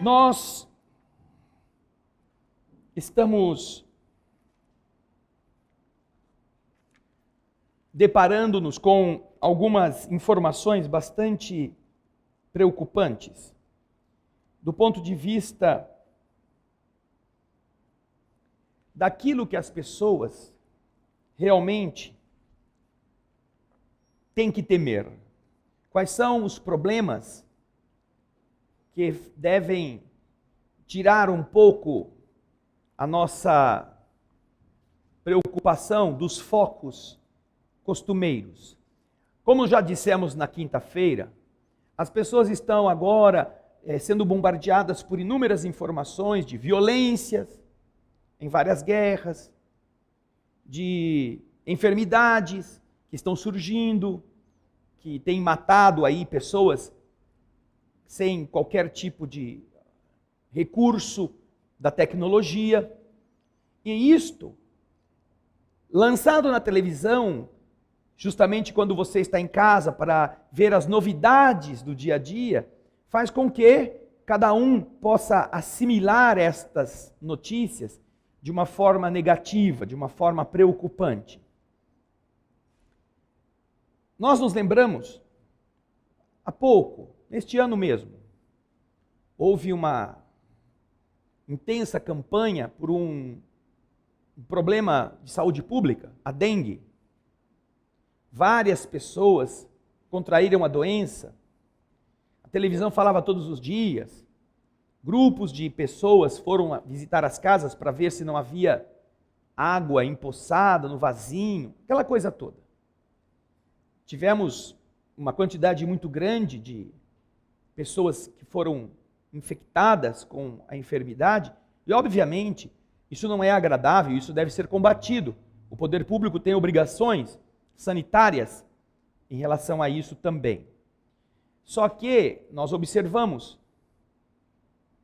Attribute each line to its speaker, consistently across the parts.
Speaker 1: Nós estamos deparando-nos com algumas informações bastante preocupantes, do ponto de vista daquilo que as pessoas realmente têm que temer. Quais são os problemas que devem tirar um pouco a nossa preocupação dos focos costumeiros? Como já dissemos na quinta-feira, as pessoas estão agora sendo bombardeadas por inúmeras informações de violências em várias guerras, de enfermidades que estão surgindo, que têm matado aí pessoas sem qualquer tipo de recurso da tecnologia. E isto, lançado na televisão, justamente quando você está em casa para ver as novidades do dia a dia, faz com que cada um possa assimilar estas notícias de uma forma negativa, de uma forma preocupante. Nós nos lembramos, há pouco, neste ano mesmo, houve uma intensa campanha por um problema de saúde pública, a dengue. Várias pessoas contraíram a doença. A televisão falava todos os dias. Grupos de pessoas foram visitar as casas para ver se não havia água empoçada no vasinho, aquela coisa toda. Tivemos uma quantidade muito grande de pessoas que foram infectadas com a enfermidade, e obviamente isso não é agradável, isso deve ser combatido. O poder público tem obrigações sanitárias em relação a isso também. Só que nós observamos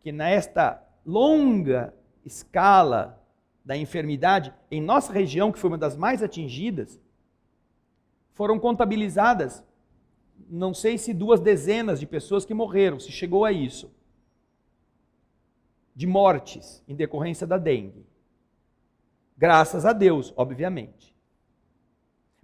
Speaker 1: que nesta longa escala da enfermidade, em nossa região, que foi uma das mais atingidas, foram contabilizadas, não sei se 2 dezenas de pessoas que morreram, se chegou a isso, de mortes em decorrência da dengue. Graças a Deus, obviamente.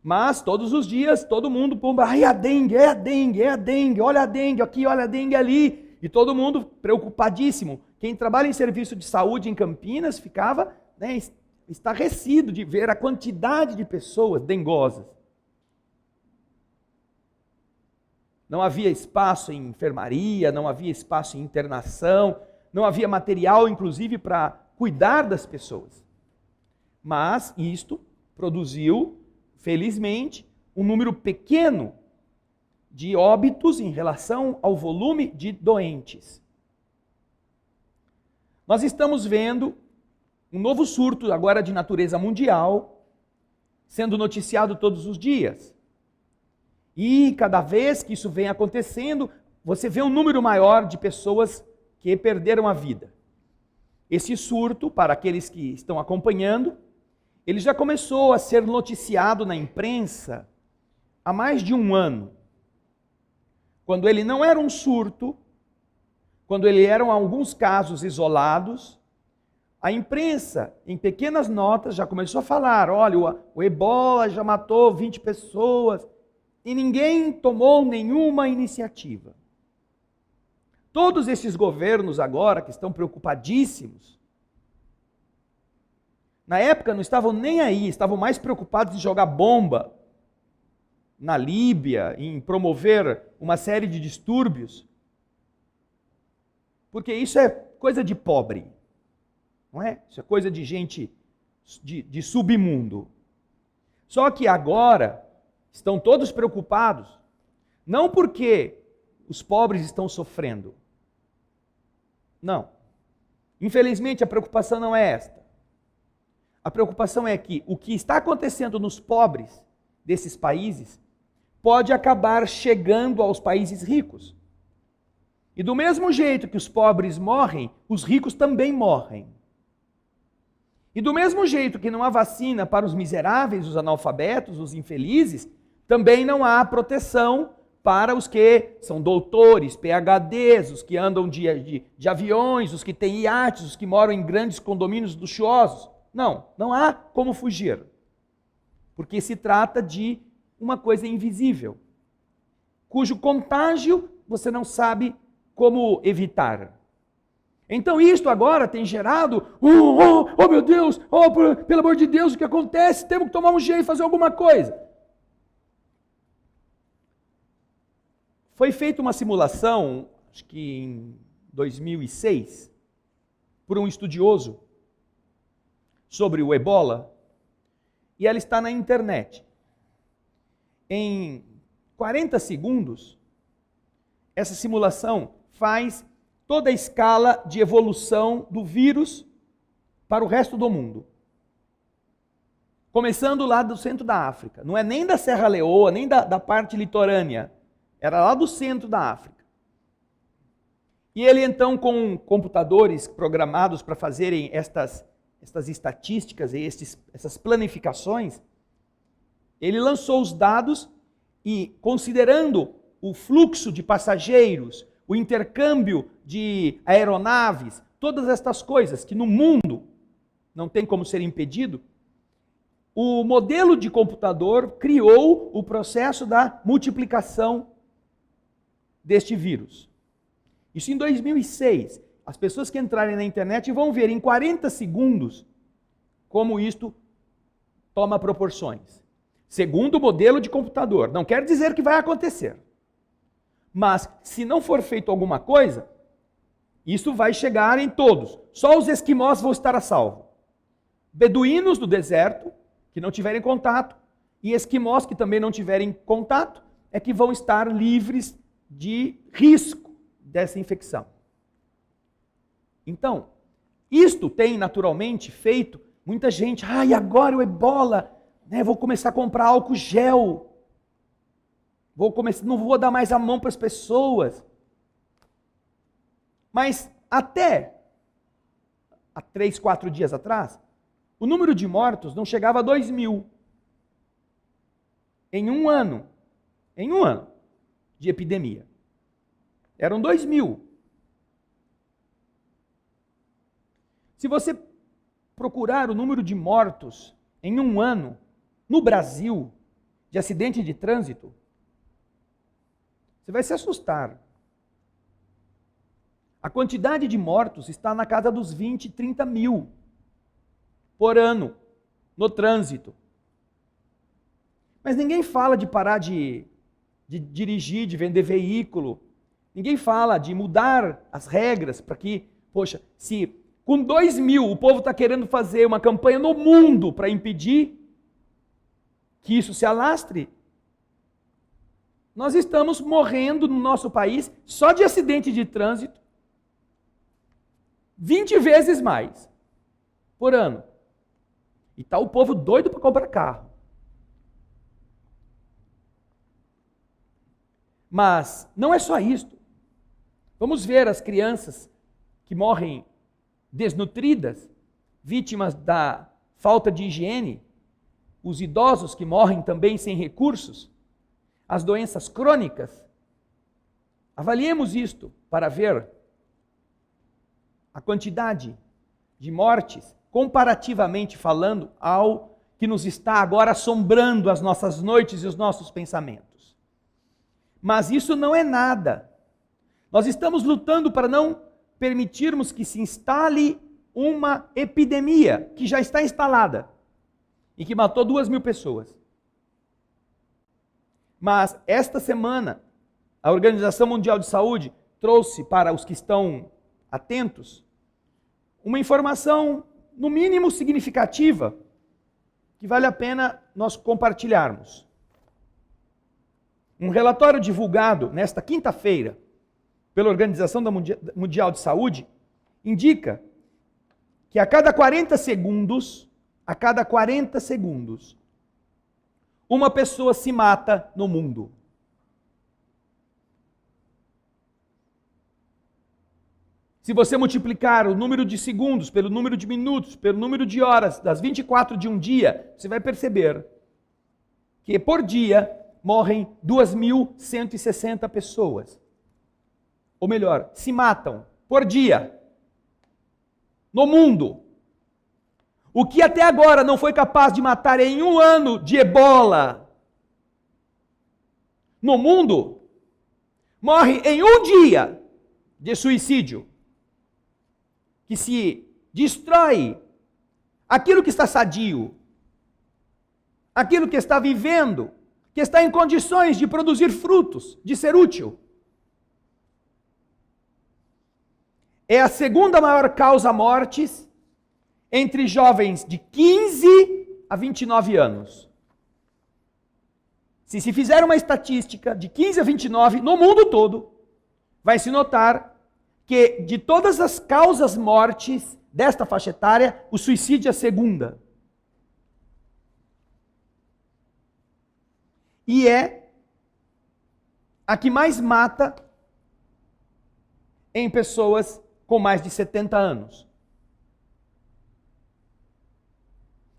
Speaker 1: Mas todos os dias, todo mundo pomba, ai, a dengue, é a dengue, é a dengue, olha a dengue aqui, olha a dengue ali. E todo mundo preocupadíssimo. Quem trabalha em serviço de saúde em Campinas ficava estarrecido de ver a quantidade de pessoas dengosas. Não havia espaço em enfermaria, não havia espaço em internação, não havia material, inclusive, para cuidar das pessoas. Mas isto produziu, felizmente, um número pequeno de óbitos em relação ao volume de doentes. Nós estamos vendo um novo surto agora de natureza mundial, sendo noticiado todos os dias. E cada vez que isso vem acontecendo, você vê um número maior de pessoas que perderam a vida. Esse surto, para aqueles que estão acompanhando, ele já começou a ser noticiado na imprensa há mais de um ano. Quando ele não era um surto, quando ele eram alguns casos isolados, a imprensa, em pequenas notas, já começou a falar, olha, o ebola já matou 20 pessoas, e ninguém tomou nenhuma iniciativa. Todos esses governos agora, que estão preocupadíssimos, na época não estavam nem aí, estavam mais preocupados em jogar bomba na Líbia, em promover uma série de distúrbios, porque isso é coisa de pobre, não é? Isso é coisa de gente de submundo. Só que agora estão todos preocupados, não porque os pobres estão sofrendo. Não. Infelizmente a preocupação não é esta. A preocupação é que o que está acontecendo nos pobres desses países pode acabar chegando aos países ricos. E do mesmo jeito que os pobres morrem, os ricos também morrem. E do mesmo jeito que não há vacina para os miseráveis, os analfabetos, os infelizes, também não há proteção para os que são doutores, PhDs, os que andam de aviões, os que têm iates, os que moram em grandes condomínios luxuosos. Não, não há como fugir. Porque se trata de uma coisa invisível, cujo contágio você não sabe como evitar. Então isto agora tem gerado, oh meu Deus, pelo amor de Deus, o que acontece? Temos que tomar um jeito e fazer alguma coisa. Foi feita uma simulação, acho que em 2006, por um estudioso sobre o Ebola, e ela está na internet. Em 40 segundos, essa simulação faz toda a escala de evolução do vírus para o resto do mundo. Começando lá do centro da África. Não é nem da Serra Leoa, nem da parte litorânea. Era lá do centro da África. E ele então, com computadores programados para fazerem estas estatísticas e essas planificações, ele lançou os dados e, considerando o fluxo de passageiros, o intercâmbio de aeronaves, todas estas coisas que no mundo não tem como ser impedido, o modelo de computador criou o processo da multiplicação deste vírus. Isso em 2006. As pessoas que entrarem na internet vão ver em 40 segundos como isto toma proporções. Segundo o modelo de computador. Não quer dizer que vai acontecer. Mas, se não for feito alguma coisa, isso vai chegar em todos. Só os esquimós vão estar a salvo. Beduínos do deserto, que não tiverem contato, e esquimós que também não tiverem contato, é que vão estar livres de risco dessa infecção. Então, isto tem naturalmente feito muita gente, e agora o Ebola, vou começar a comprar álcool gel, não vou dar mais a mão para as pessoas. Mas até há 3, 4 dias atrás, o número de mortos não chegava a 2.000. Em um ano de epidemia. Eram 2.000. Se você procurar o número de mortos em um ano, no Brasil, de acidente de trânsito, você vai se assustar. A quantidade de mortos está na casa dos 20, 30 mil por ano no trânsito. Mas ninguém fala de parar de dirigir, de vender veículo. Ninguém fala de mudar as regras para que, se com 2.000 o povo está querendo fazer uma campanha no mundo para impedir que isso se alastre, nós estamos morrendo no nosso país só de acidente de trânsito 20 vezes mais por ano. E está o povo doido para comprar carro. Mas não é só isto. Vamos ver as crianças que morrem desnutridas, vítimas da falta de higiene, os idosos que morrem também sem recursos, as doenças crônicas. Avaliemos isto para ver a quantidade de mortes, comparativamente falando, ao que nos está agora assombrando as nossas noites e os nossos pensamentos. Mas isso não é nada. Nós estamos lutando para não permitirmos que se instale uma epidemia que já está instalada e que matou 2.000 pessoas. Mas esta semana, a Organização Mundial de Saúde trouxe para os que estão atentos uma informação, no mínimo significativa, que vale a pena nós compartilharmos. Um relatório divulgado nesta quinta-feira pela Organização Mundial de Saúde indica que a cada 40 segundos, uma pessoa se mata no mundo. Se você multiplicar o número de segundos pelo número de minutos, pelo número de horas, das 24 de um dia, você vai perceber que por dia morrem 2.160 pessoas. Ou melhor, se matam por dia no mundo. O que até agora não foi capaz de matar em um ano de ebola no mundo, morre em um dia de suicídio, que se destrói aquilo que está sadio, aquilo que está vivendo, que está em condições de produzir frutos, de ser útil. É a segunda maior causa mortes entre jovens de 15 a 29 anos. Se fizer uma estatística de 15 a 29 no mundo todo, vai se notar que de todas as causas mortes desta faixa etária, o suicídio é a segunda. E é a que mais mata em pessoas com mais de 70 anos.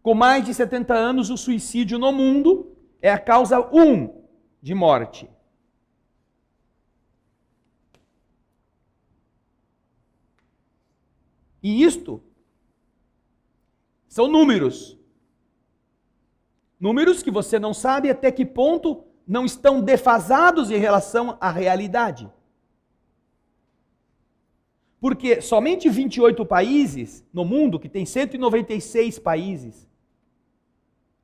Speaker 1: Com mais de 70 anos, o suicídio no mundo é a causa 1 de morte. E isto são números. Números que você não sabe até que ponto não estão defasados em relação à realidade. Porque somente 28 países no mundo, que tem 196 países,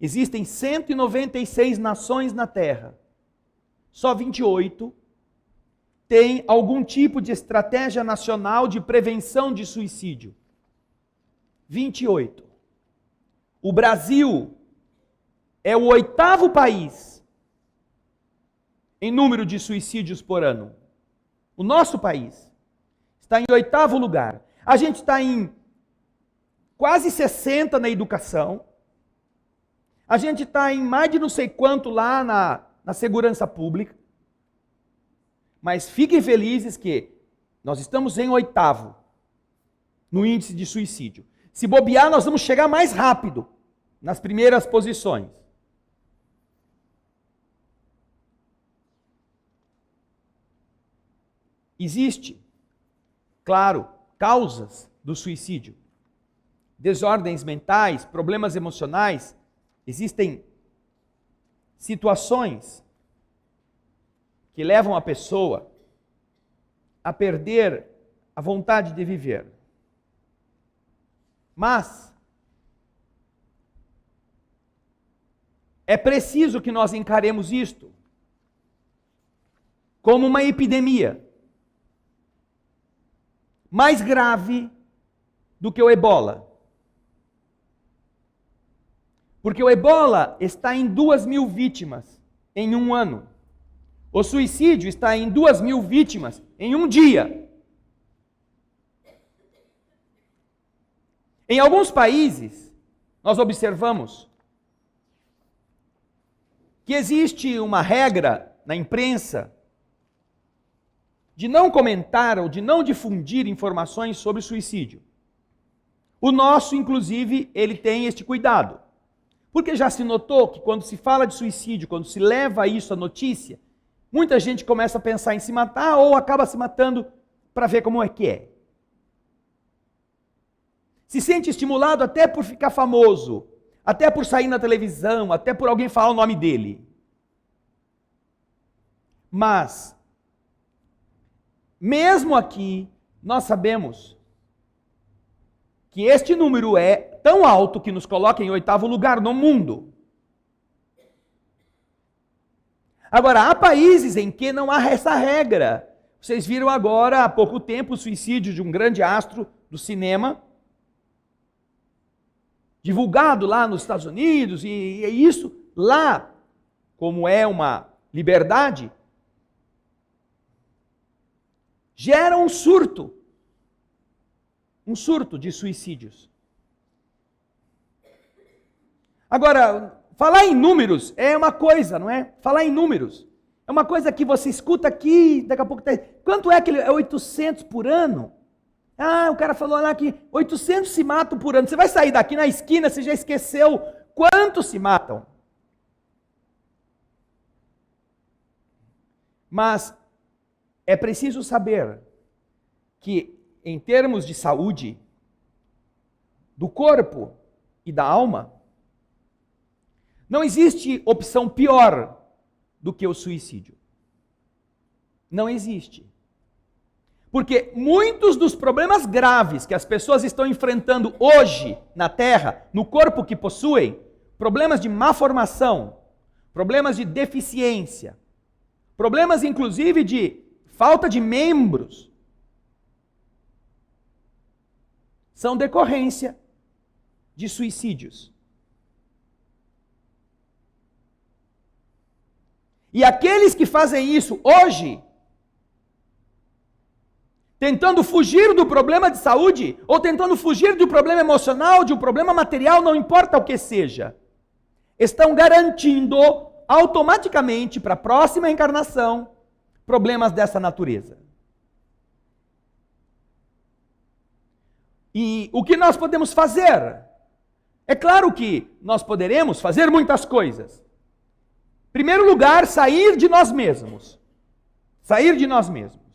Speaker 1: existem 196 nações na Terra. Só 28 têm algum tipo de estratégia nacional de prevenção de suicídio. 28. O Brasil é o 8º país em número de suicídios por ano. O nosso país está em 8º lugar. A gente está em quase 60 na educação. A gente está em mais de não sei quanto lá na segurança pública. Mas fiquem felizes que nós estamos em 8º no índice de suicídio. Se bobear, nós vamos chegar mais rápido nas primeiras posições. Existe, claro, causas do suicídio. Desordens mentais, problemas emocionais. Existem situações que levam a pessoa a perder a vontade de viver. Mas é preciso que nós encaremos isto como uma epidemia mais grave do que o ebola. Porque o ebola está em 2.000 vítimas em um ano. O suicídio está em 2.000 vítimas em um dia. Em alguns países, nós observamos que existe uma regra na imprensa de não comentar ou de não difundir informações sobre suicídio. O nosso, inclusive, ele tem este cuidado. Porque já se notou que quando se fala de suicídio, quando se leva isso à notícia, muita gente começa a pensar em se matar ou acaba se matando para ver como é que é. Se sente estimulado até por ficar famoso, até por sair na televisão, até por alguém falar o nome dele. Mas, mesmo aqui, nós sabemos que este número é tão alto que nos coloca em 8º lugar no mundo. Agora, há países em que não há essa regra. Vocês viram agora, há pouco tempo, o suicídio de um grande astro do cinema, divulgado lá nos Estados Unidos, e isso lá, como é uma liberdade, gera um surto de suicídios. Agora, falar em números é uma coisa, não é? Falar em números é uma coisa que você escuta aqui, daqui a pouco tá... Quanto é que é 800 por ano? Ah, o cara falou lá que 800 se matam por ano. Você vai sair daqui na esquina, você já esqueceu quantos se matam. Mas é preciso saber que, em termos de saúde do corpo e da alma, não existe opção pior do que o suicídio. Não existe. Porque muitos dos problemas graves que as pessoas estão enfrentando hoje na Terra, no corpo que possuem, problemas de má formação, problemas de deficiência, problemas inclusive de falta de membros, são decorrência de suicídios. E aqueles que fazem isso hoje, tentando fugir do problema de saúde, ou tentando fugir do problema emocional, de um problema material, não importa o que seja, estão garantindo automaticamente para a próxima encarnação problemas dessa natureza. E o que nós podemos fazer? É claro que nós poderemos fazer muitas coisas. Em primeiro lugar, sair de nós mesmos. Sair de nós mesmos.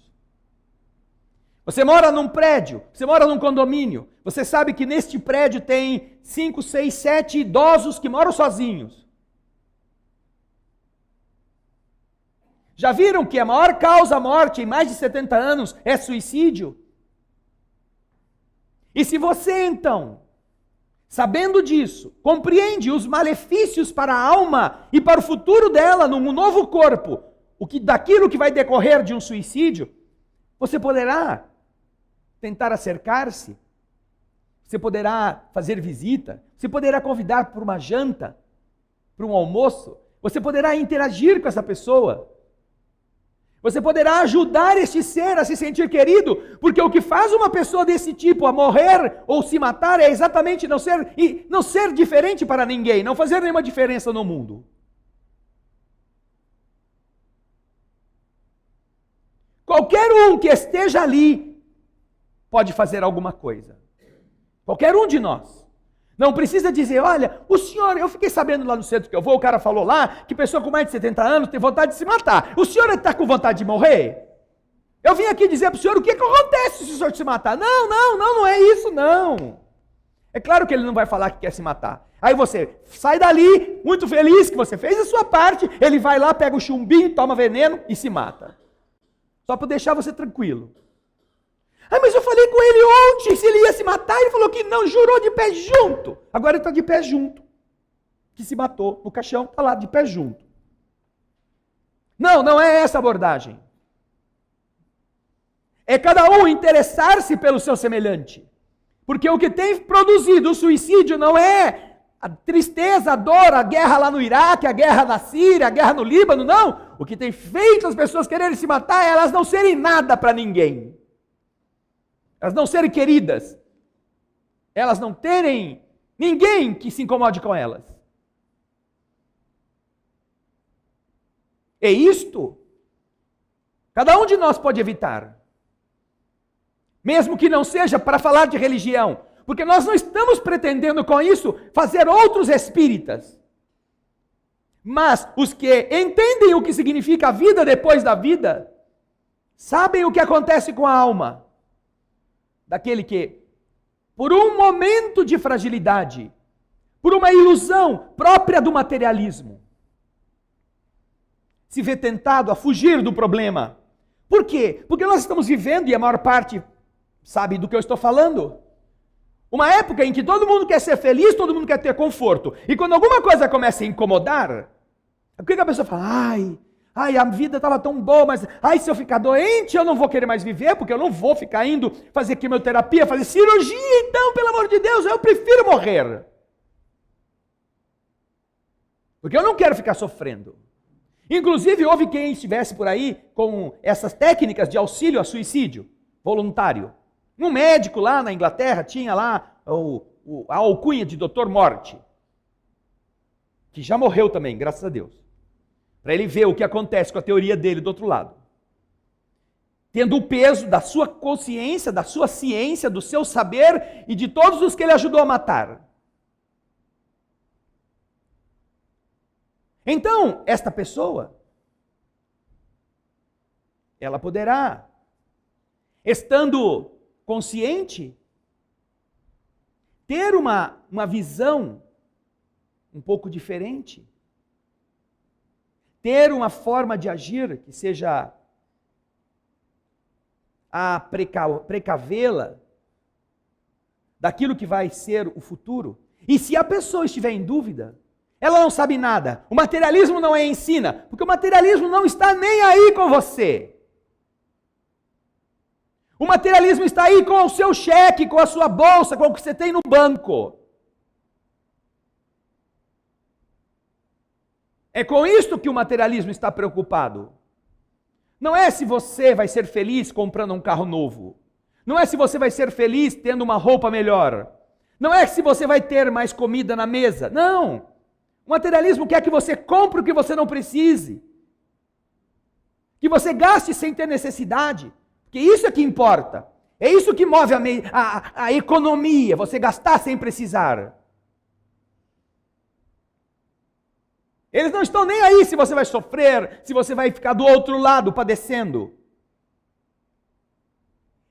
Speaker 1: Você mora num prédio, você mora num condomínio, você sabe que neste prédio tem 5, 6, 7 idosos que moram sozinhos. Já viram que a maior causa morte em mais de 70 anos é suicídio? E se você então, sabendo disso, compreende os malefícios para a alma e para o futuro dela num novo corpo, daquilo que vai decorrer de um suicídio, você poderá tentar acercar-se, você poderá fazer visita, você poderá convidar para uma janta, para um almoço, você poderá interagir com essa pessoa, você poderá ajudar este ser a se sentir querido, porque o que faz uma pessoa desse tipo a morrer ou se matar é exatamente não ser diferente para ninguém, não fazer nenhuma diferença no mundo. Qualquer um que esteja ali pode fazer alguma coisa. Qualquer um de nós. Não precisa dizer, olha, o senhor, eu fiquei sabendo lá no centro que eu vou, o cara falou lá que pessoa com mais de 70 anos tem vontade de se matar. O senhor está com vontade de morrer? Eu vim aqui dizer para o senhor o que acontece se o senhor se matar. Não é isso não. É claro que ele não vai falar que quer se matar. Aí você sai dali, muito feliz que você fez a sua parte, ele vai lá, pega o chumbinho, toma veneno e se mata. Só para deixar você tranquilo. Ah, mas eu falei com ele ontem se ele ia se matar, ele falou que não, jurou de pé junto. Agora ele está de pé junto. Que se matou no caixão, está lá de pé junto. Não é essa a abordagem. É cada um interessar-se pelo seu semelhante. Porque o que tem produzido o suicídio não é a tristeza, a dor, a guerra lá no Iraque, a guerra na Síria, a guerra no Líbano, não. O que tem feito as pessoas quererem se matar é elas não serem nada para ninguém. Elas não serem queridas. Elas não terem ninguém que se incomode com elas. É isto. Cada um de nós pode evitar. Mesmo que não seja para falar de religião. Porque nós não estamos pretendendo com isso fazer outros espíritas. Mas os que entendem o que significa a vida depois da vida, sabem o que acontece com a alma. Daquele que, por um momento de fragilidade, por uma ilusão própria do materialismo, se vê tentado a fugir do problema. Por quê? Porque nós estamos vivendo, e a maior parte sabe do que eu estou falando, uma época em que todo mundo quer ser feliz, todo mundo quer ter conforto. E quando alguma coisa começa a incomodar, o que a pessoa fala? Ai, a vida estava tão boa, mas se eu ficar doente, eu não vou querer mais viver, porque eu não vou ficar indo fazer quimioterapia, fazer cirurgia, então, pelo amor de Deus, eu prefiro morrer. Porque eu não quero ficar sofrendo. Inclusive, houve quem estivesse por aí com essas técnicas de auxílio a suicídio voluntário. Um médico lá na Inglaterra tinha lá a alcunha de Dr. Morte, que já morreu também, graças a Deus. Para ele ver o que acontece com a teoria dele do outro lado. Tendo o peso da sua consciência, da sua ciência, do seu saber e de todos os que ele ajudou a matar. Então, esta pessoa ela poderá. Estando consciente, ter uma visão um pouco diferente, ter uma forma de agir que seja a precavê-la daquilo que vai ser o futuro. E se a pessoa estiver em dúvida, ela não sabe nada. O materialismo não a ensina, porque o materialismo não está nem aí com você. O materialismo está aí com o seu cheque, com a sua bolsa, com o que você tem no banco. É com isto que o materialismo está preocupado. Não é se você vai ser feliz comprando um carro novo. Não é se você vai ser feliz tendo uma roupa melhor. Não é se você vai ter mais comida na mesa. Não. O materialismo quer que você compre o que você não precise. Que você gaste sem ter necessidade. Porque isso é que importa. É isso que move a economia. Você gastar sem precisar. Eles não estão nem aí se você vai sofrer, se você vai ficar do outro lado padecendo.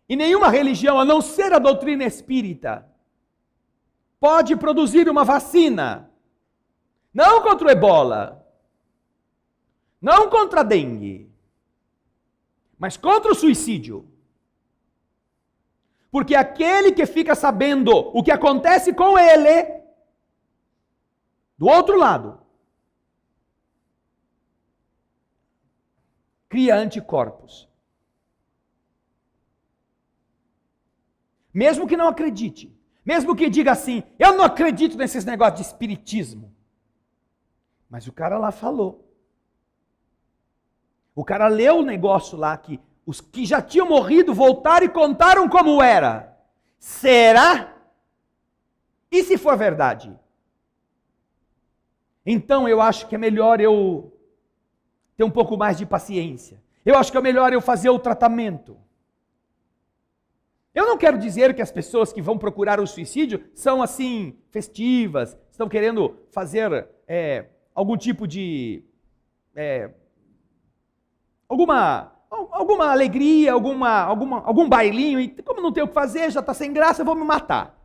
Speaker 1: E nenhuma religião, a não ser a doutrina espírita, pode produzir uma vacina. Não contra o ebola, não contra a dengue, mas contra o suicídio. Porque aquele que fica sabendo o que acontece com ele, do outro lado, cria anticorpos. Mesmo que não acredite, mesmo que diga assim, eu não acredito nesses negócios de espiritismo. Mas o cara lá falou. O cara leu o negócio lá que os que já tinham morrido voltaram e contaram como era. Será? E se for verdade? Então eu acho que é melhor eu ter um pouco mais de paciência. Eu acho que é melhor eu fazer o tratamento. Eu não quero dizer que as pessoas que vão procurar o suicídio são assim, festivas, estão querendo fazer algum tipo de... alguma alegria, algum bailinho, e como não tem o que fazer, já está sem graça, eu vou me matar.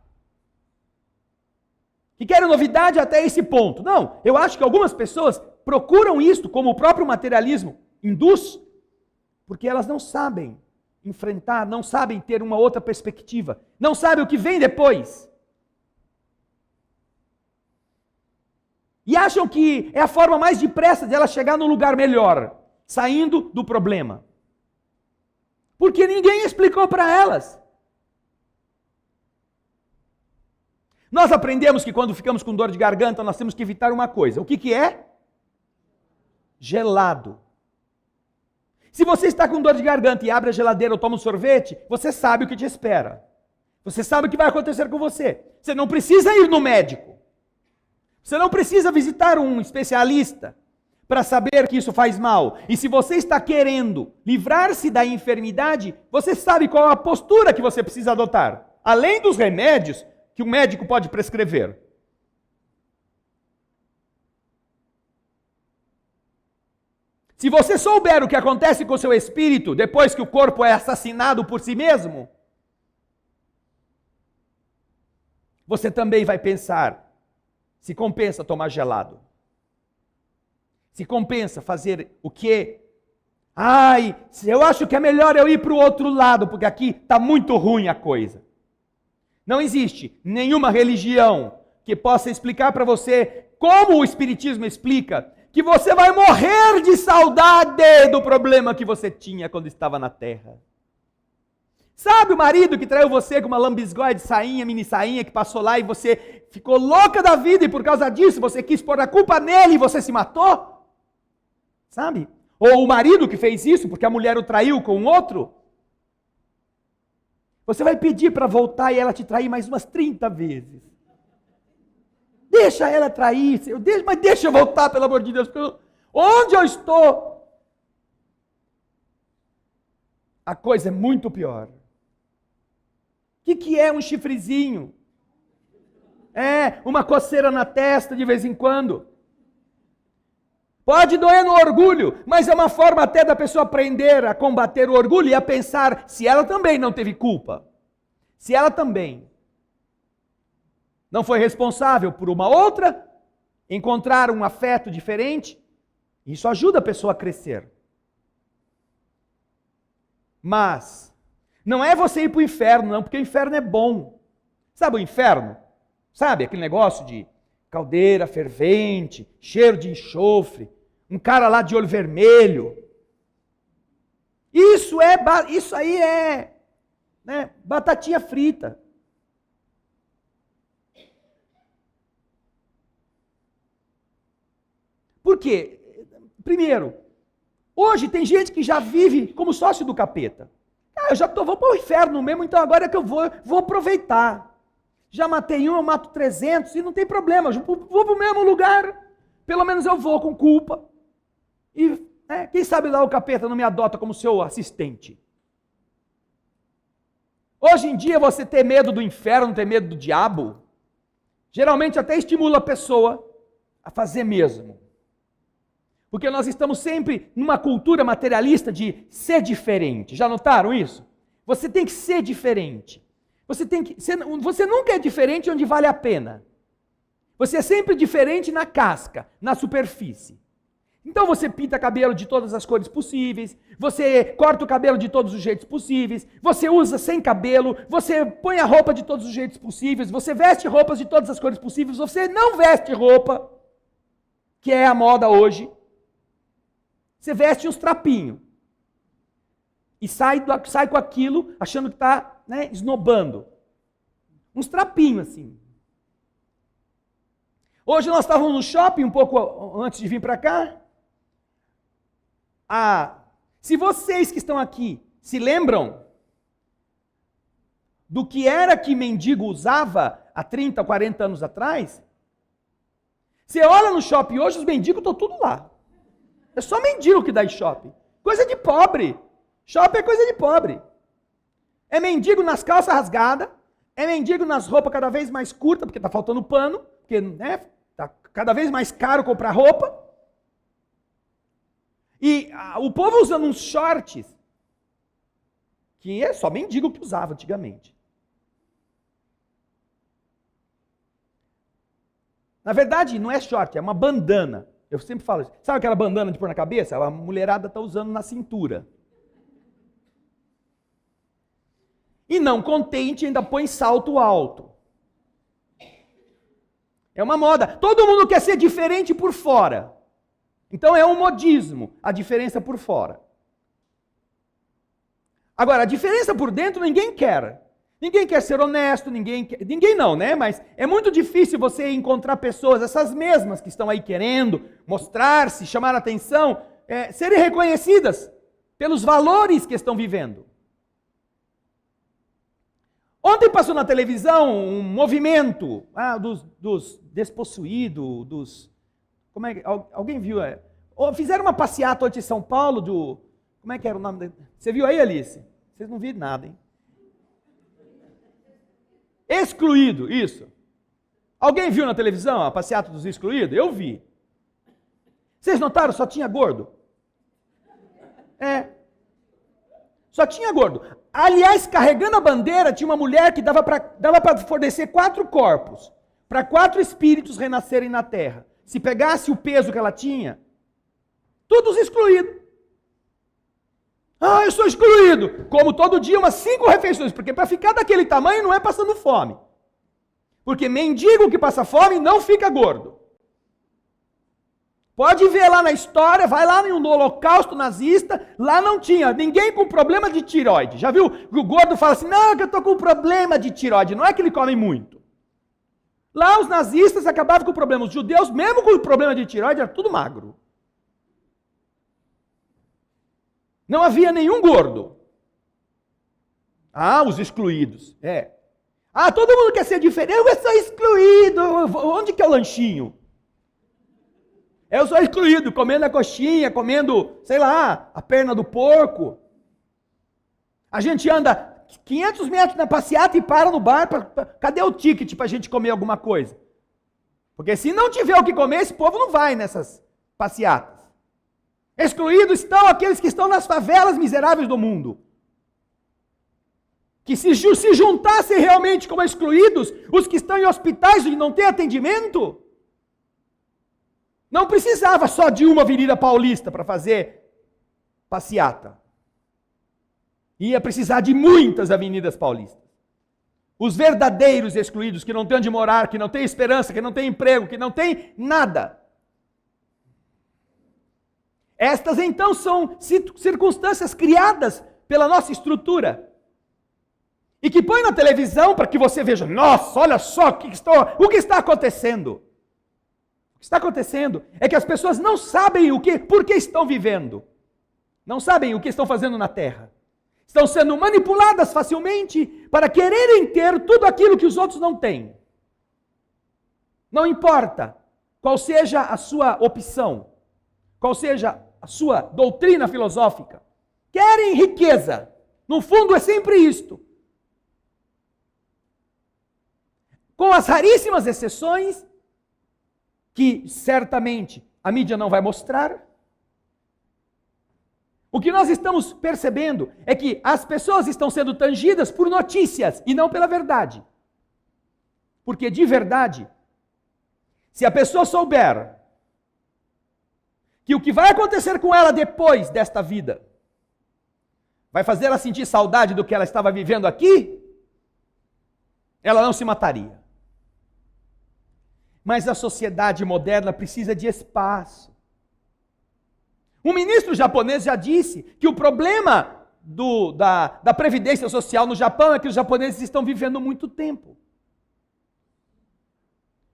Speaker 1: Que querem novidade até esse ponto. Não, eu acho que algumas pessoas procuram isto, como o próprio materialismo induz, porque elas não sabem enfrentar, não sabem ter uma outra perspectiva, não sabem o que vem depois. E acham que é a forma mais depressa de ela chegar no lugar melhor, saindo do problema. Porque ninguém explicou para elas. Nós aprendemos que quando ficamos com dor de garganta, nós temos que evitar uma coisa. O que é? Gelado. Se você está com dor de garganta e abre a geladeira ou toma um sorvete, você sabe o que te espera. Você sabe o que vai acontecer com você. Você não precisa ir no médico. Você não precisa visitar um especialista para saber que isso faz mal. E se você está querendo livrar-se da enfermidade, você sabe qual a postura que você precisa adotar. Além dos remédios que o médico pode prescrever. Se você souber o que acontece com o seu espírito depois que o corpo é assassinado por si mesmo, você também vai pensar se compensa tomar gelado. Se compensa fazer o quê? Eu acho que é melhor eu ir para o outro lado, porque aqui está muito ruim a coisa. Não existe nenhuma religião que possa explicar para você, como o Espiritismo explica, que você vai morrer de saudade do problema que você tinha quando estava na Terra. Sabe o marido que traiu você com uma lambisgoia sainha, mini sainha, que passou lá e você ficou louca da vida e por causa disso você quis pôr a culpa nele e você se matou? Sabe? Ou o marido que fez isso porque a mulher o traiu com outro? Você vai pedir para voltar e ela te trair mais umas 30 vezes. Deixa ela trair, mas deixa eu voltar, pelo amor de Deus, porque onde eu estou? A coisa é muito pior. O que é um chifrezinho? É, uma coceira na testa de vez em quando. Pode doer no orgulho, mas é uma forma até da pessoa aprender a combater o orgulho e a pensar se ela também não teve culpa. Se ela também não foi responsável por uma outra, encontrar um afeto diferente, isso ajuda a pessoa a crescer. Mas não é você ir para o inferno, não, porque o inferno é bom. Sabe o inferno? Sabe aquele negócio de caldeira fervente, cheiro de enxofre, um cara lá de olho vermelho. Isso aí é, né, batatinha frita. Por quê? Primeiro, hoje tem gente que já vive como sócio do capeta. Eu já vou para o inferno mesmo, então agora é que eu vou aproveitar. Já matei um, eu mato 300 e não tem problema, eu vou para o mesmo lugar. Pelo menos eu vou com culpa. E quem sabe lá o capeta não me adota como seu assistente. Hoje em dia você ter medo do inferno, ter medo do diabo, geralmente até estimula a pessoa a fazer mesmo. Porque nós estamos sempre numa cultura materialista de ser diferente. Já notaram isso? Você tem que ser diferente. Você nunca é diferente onde vale a pena. Você é sempre diferente na casca, na superfície. Então você pinta cabelo de todas as cores possíveis, você corta o cabelo de todos os jeitos possíveis, você usa sem cabelo, você põe a roupa de todos os jeitos possíveis, você veste roupas de todas as cores possíveis, você não veste roupa, que é a moda hoje. Você veste uns trapinhos. E sai com aquilo achando que está, esnobando. Uns trapinhos assim. Hoje nós estávamos no shopping, um pouco antes de vir para cá. Se vocês que estão aqui se lembram do que era que mendigo usava há 30, 40 anos atrás, você olha no shopping hoje, os mendigos estão tudo lá. É só mendigo que dá em shopping. Coisa de pobre. Shopping é coisa de pobre. É mendigo nas calças rasgadas, é mendigo nas roupas cada vez mais curtas, porque está faltando pano, porque está cada vez mais caro comprar roupa. E o povo usando uns shorts, que é só mendigo que usava antigamente. Na verdade, não é short, é uma bandana. Eu sempre falo isso. Sabe aquela bandana de pôr na cabeça? A mulherada está usando na cintura. E não contente, ainda põe salto alto. É uma moda. Todo mundo quer ser diferente por fora. Então é um modismo, a diferença por fora. Agora, a diferença por dentro ninguém quer. Ninguém quer ser honesto, ninguém não, né? Mas é muito difícil você encontrar pessoas, essas mesmas que estão aí querendo mostrar-se, chamar a atenção, serem reconhecidas pelos valores que estão vivendo. Ontem passou na televisão um movimento dos despossuídos, como é que, alguém viu? Fizeram uma passeata ontem em São Paulo como é que era o nome? Você viu aí, Alice? Vocês não viram nada, hein? Excluído, isso. Alguém viu na televisão a passeata dos excluídos? Eu vi. Vocês notaram? Só tinha gordo. Só tinha gordo. Aliás, carregando a bandeira, tinha uma mulher que dava para fornecer 4 corpos, para 4 espíritos renascerem na terra. Se pegasse o peso que ela tinha, todos excluídos. Eu sou excluído. Como todo dia umas 5 refeições, porque para ficar daquele tamanho não é passando fome. Porque mendigo que passa fome não fica gordo. Pode ver lá na história, vai lá no Holocausto nazista, lá não tinha ninguém com problema de tireoide. Já viu? O gordo fala assim, não, que eu estou com problema de tireoide. Não é que ele come muito. Lá os nazistas acabavam com o problema. Os judeus, mesmo com o problema de tireoide, era tudo magro. Não havia nenhum gordo. Os excluídos. Todo mundo quer ser diferente. Eu sou excluído. Onde que é o lanchinho? Eu sou excluído, comendo a coxinha, comendo, sei lá, a perna do porco. A gente anda 500 metros na passeata e para no bar. Cadê o ticket para a gente comer alguma coisa? Porque se não tiver o que comer, esse povo não vai nessas passeatas. Excluídos estão aqueles que estão nas favelas miseráveis do mundo. Que se juntassem realmente como excluídos, os que estão em hospitais e não têm atendimento, não precisava só de uma Avenida Paulista para fazer passeata. Ia precisar de muitas avenidas paulistas. Os verdadeiros excluídos, que não têm onde morar, que não têm esperança, que não têm emprego, que não têm nada. Estas então são circunstâncias criadas pela nossa estrutura. E que põe na televisão para que você veja, nossa, olha só o que está acontecendo. O que está acontecendo é que as pessoas não sabem por que estão vivendo. Não sabem o que estão fazendo na terra. Estão sendo manipuladas facilmente para quererem ter tudo aquilo que os outros não têm. Não importa qual seja a sua opção, qual seja a sua doutrina filosófica. Querem riqueza. No fundo é sempre isto. Com as raríssimas exceções, que certamente a mídia não vai mostrar. O que nós estamos percebendo é que as pessoas estão sendo tangidas por notícias e não pela verdade. Porque de verdade, se a pessoa souber que o que vai acontecer com ela depois desta vida vai fazer ela sentir saudade do que ela estava vivendo aqui, ela não se mataria. Mas a sociedade moderna precisa de espaço. Um ministro japonês já disse que o problema da previdência social no Japão é que os japoneses estão vivendo muito tempo.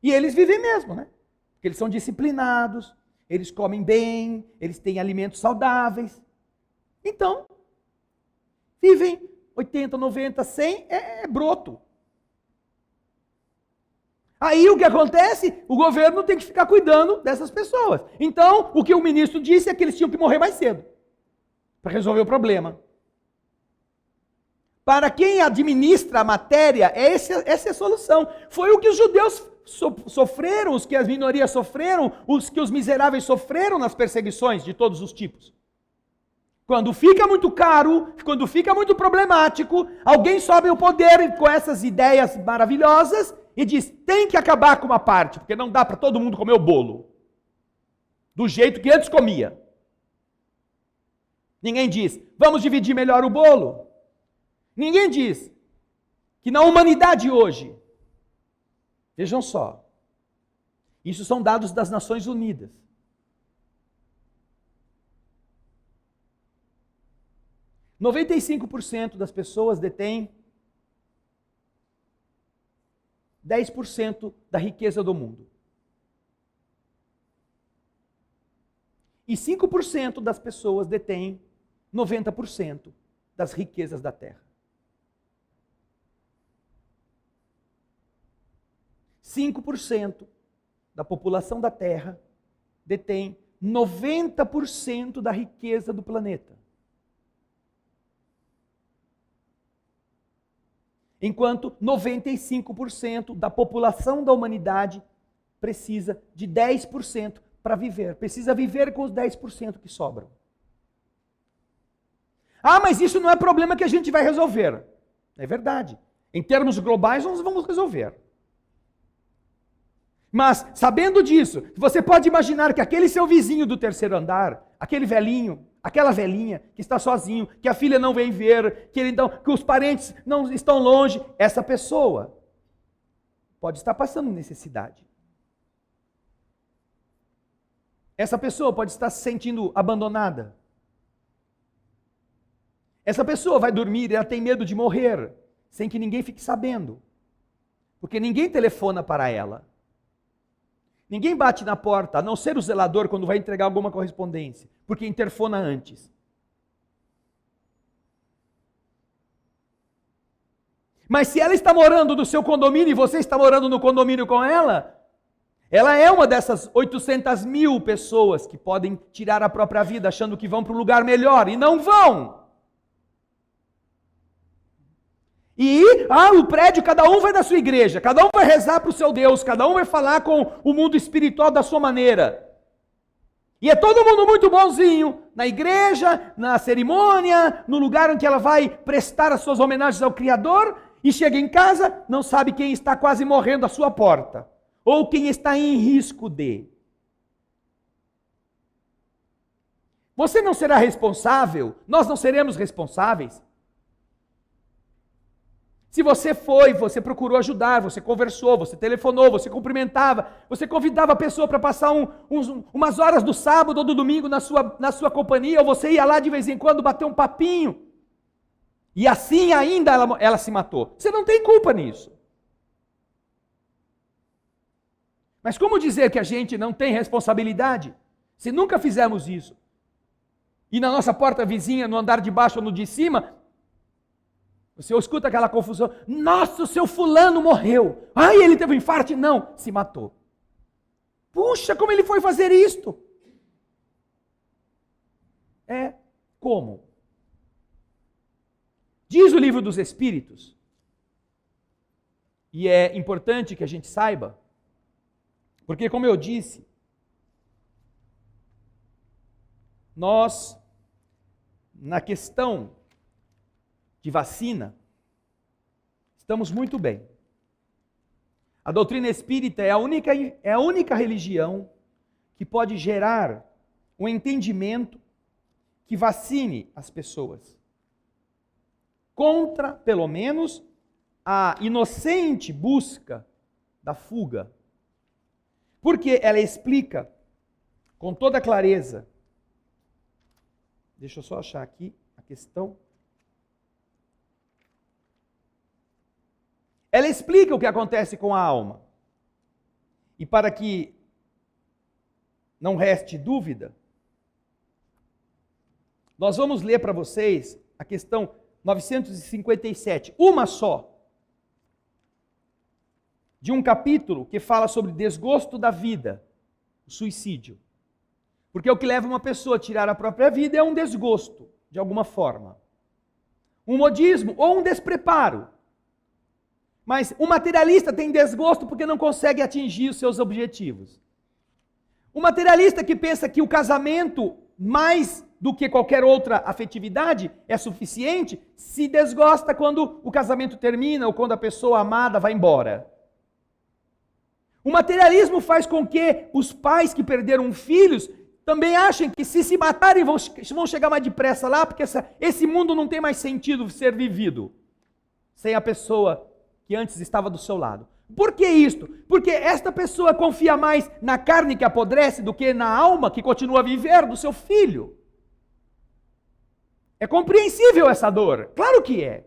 Speaker 1: E eles vivem mesmo, né? Porque eles são disciplinados, eles comem bem, eles têm alimentos saudáveis. Então, vivem 80, 90, 100, é broto. Aí o que acontece? O governo tem que ficar cuidando dessas pessoas. Então, o que o ministro disse é que eles tinham que morrer mais cedo, para resolver o problema. Para quem administra a matéria, essa é a solução. Foi o que os judeus sofreram, os que as minorias sofreram, os que os miseráveis sofreram nas perseguições de todos os tipos. Quando fica muito caro, quando fica muito problemático, alguém sobe ao poder com essas ideias maravilhosas e diz, tem que acabar com uma parte, porque não dá para todo mundo comer o bolo do jeito que antes comia. Ninguém diz, vamos dividir melhor o bolo. Ninguém diz que na humanidade hoje, vejam só, isso são dados das Nações Unidas. – 95% das pessoas detêm 10% da riqueza do mundo. E 5% das pessoas detêm 90% das riquezas da terra. 5% da população da terra detém 90% da riqueza do planeta. Enquanto 95% da população da humanidade precisa de 10% para viver. Precisa viver com os 10% que sobram. Ah, mas isso não é problema que a gente vai resolver. É verdade. Em termos globais, nós vamos resolver. Mas, sabendo disso, você pode imaginar que aquele seu vizinho do terceiro andar, aquele velhinho, aquela velhinha que está sozinho, que a filha não vem ver, que os parentes não estão longe, essa pessoa pode estar passando necessidade. Essa pessoa pode estar se sentindo abandonada. Essa pessoa vai dormir e ela tem medo de morrer, sem que ninguém fique sabendo. Porque ninguém telefona para ela. Ninguém bate na porta, a não ser o zelador quando vai entregar alguma correspondência, porque interfona antes. Mas se ela está morando no seu condomínio e você está morando no condomínio com ela é uma dessas 800 mil pessoas que podem tirar a própria vida achando que vão para um lugar melhor e não vão. E o prédio, cada um vai na sua igreja, cada um vai rezar para o seu Deus, cada um vai falar com o mundo espiritual da sua maneira. E é todo mundo muito bonzinho, na igreja, na cerimônia, no lugar em que ela vai prestar as suas homenagens ao Criador, e chega em casa, não sabe quem está quase morrendo à sua porta, ou quem está em risco de. Você não será responsável, nós não seremos responsáveis. Se você foi, você procurou ajudar, você conversou, você telefonou, você cumprimentava, você convidava a pessoa para passar umas horas do sábado ou do domingo na sua companhia, ou você ia lá de vez em quando bater um papinho. E assim ainda ela se matou. Você não tem culpa nisso. Mas como dizer que a gente não tem responsabilidade? Se nunca fizemos isso. E na nossa porta vizinha, no andar de baixo ou no de cima, você escuta aquela confusão. Nossa, o seu fulano morreu. Ai, ele teve um infarto. Não, se matou. Puxa, como ele foi fazer isto? Como? Diz o livro dos Espíritos, e é importante que a gente saiba, porque como eu disse, nós, na questão de vacina, estamos muito bem. A doutrina espírita é a única religião que pode gerar um entendimento que vacine as pessoas contra, pelo menos, a inocente busca da fuga. Porque ela explica com toda clareza. Deixa eu só achar aqui a questão. Ela explica o que acontece com a alma. E para que não reste dúvida, nós vamos ler para vocês a questão 957, uma só, de um capítulo que fala sobre desgosto da vida, o suicídio. Porque o que leva uma pessoa a tirar a própria vida é um desgosto, de alguma forma. Um modismo ou um despreparo. Mas o materialista tem desgosto porque não consegue atingir os seus objetivos. O materialista que pensa que o casamento, mais do que qualquer outra afetividade, é suficiente, se desgosta quando o casamento termina ou quando a pessoa amada vai embora. O materialismo faz com que os pais que perderam filhos também achem que se matarem vão chegar mais depressa lá, porque esse mundo não tem mais sentido ser vivido sem a pessoa que antes estava do seu lado. Por que isto? Porque esta pessoa confia mais na carne que apodrece do que na alma que continua a viver do seu filho. É compreensível essa dor, claro que é.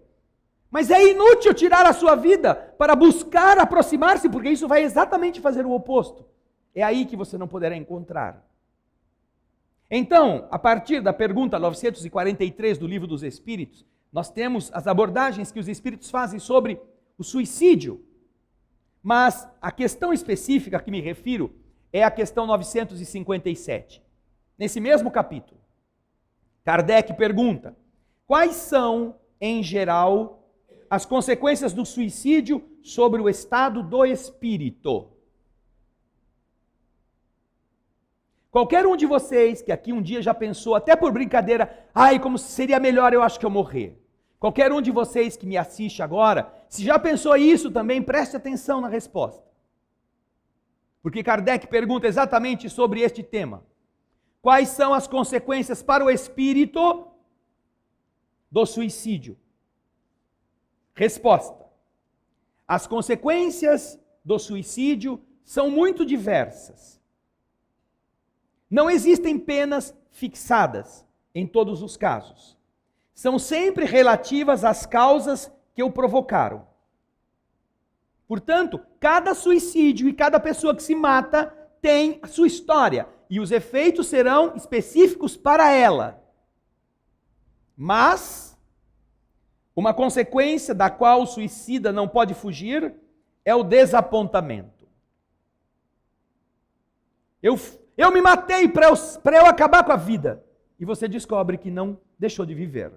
Speaker 1: Mas é inútil tirar a sua vida para buscar aproximar-se, porque isso vai exatamente fazer o oposto. É aí que você não poderá encontrar. Então, a partir da pergunta 943 do Livro dos Espíritos, nós temos as abordagens que os Espíritos fazem sobre o suicídio. Mas a questão específica a que me refiro é a questão 957. Nesse mesmo capítulo, Kardec pergunta: quais são, em geral, as consequências do suicídio sobre o estado do espírito? Qualquer um de vocês que aqui um dia já pensou, até por brincadeira, como seria melhor eu acho que eu morrer. Qualquer um de vocês que me assiste agora, se já pensou isso também, preste atenção na resposta. Porque Kardec pergunta exatamente sobre este tema. Quais são as consequências para o espírito do suicídio? Resposta: as consequências do suicídio são muito diversas. Não existem penas fixadas em todos os casos. São sempre relativas às causas que o provocaram. Portanto, cada suicídio e cada pessoa que se mata tem a sua história, e os efeitos serão específicos para ela. Mas uma consequência da qual o suicida não pode fugir é o desapontamento. Eu me matei para eu acabar com a vida. E você descobre que não deixou de viver.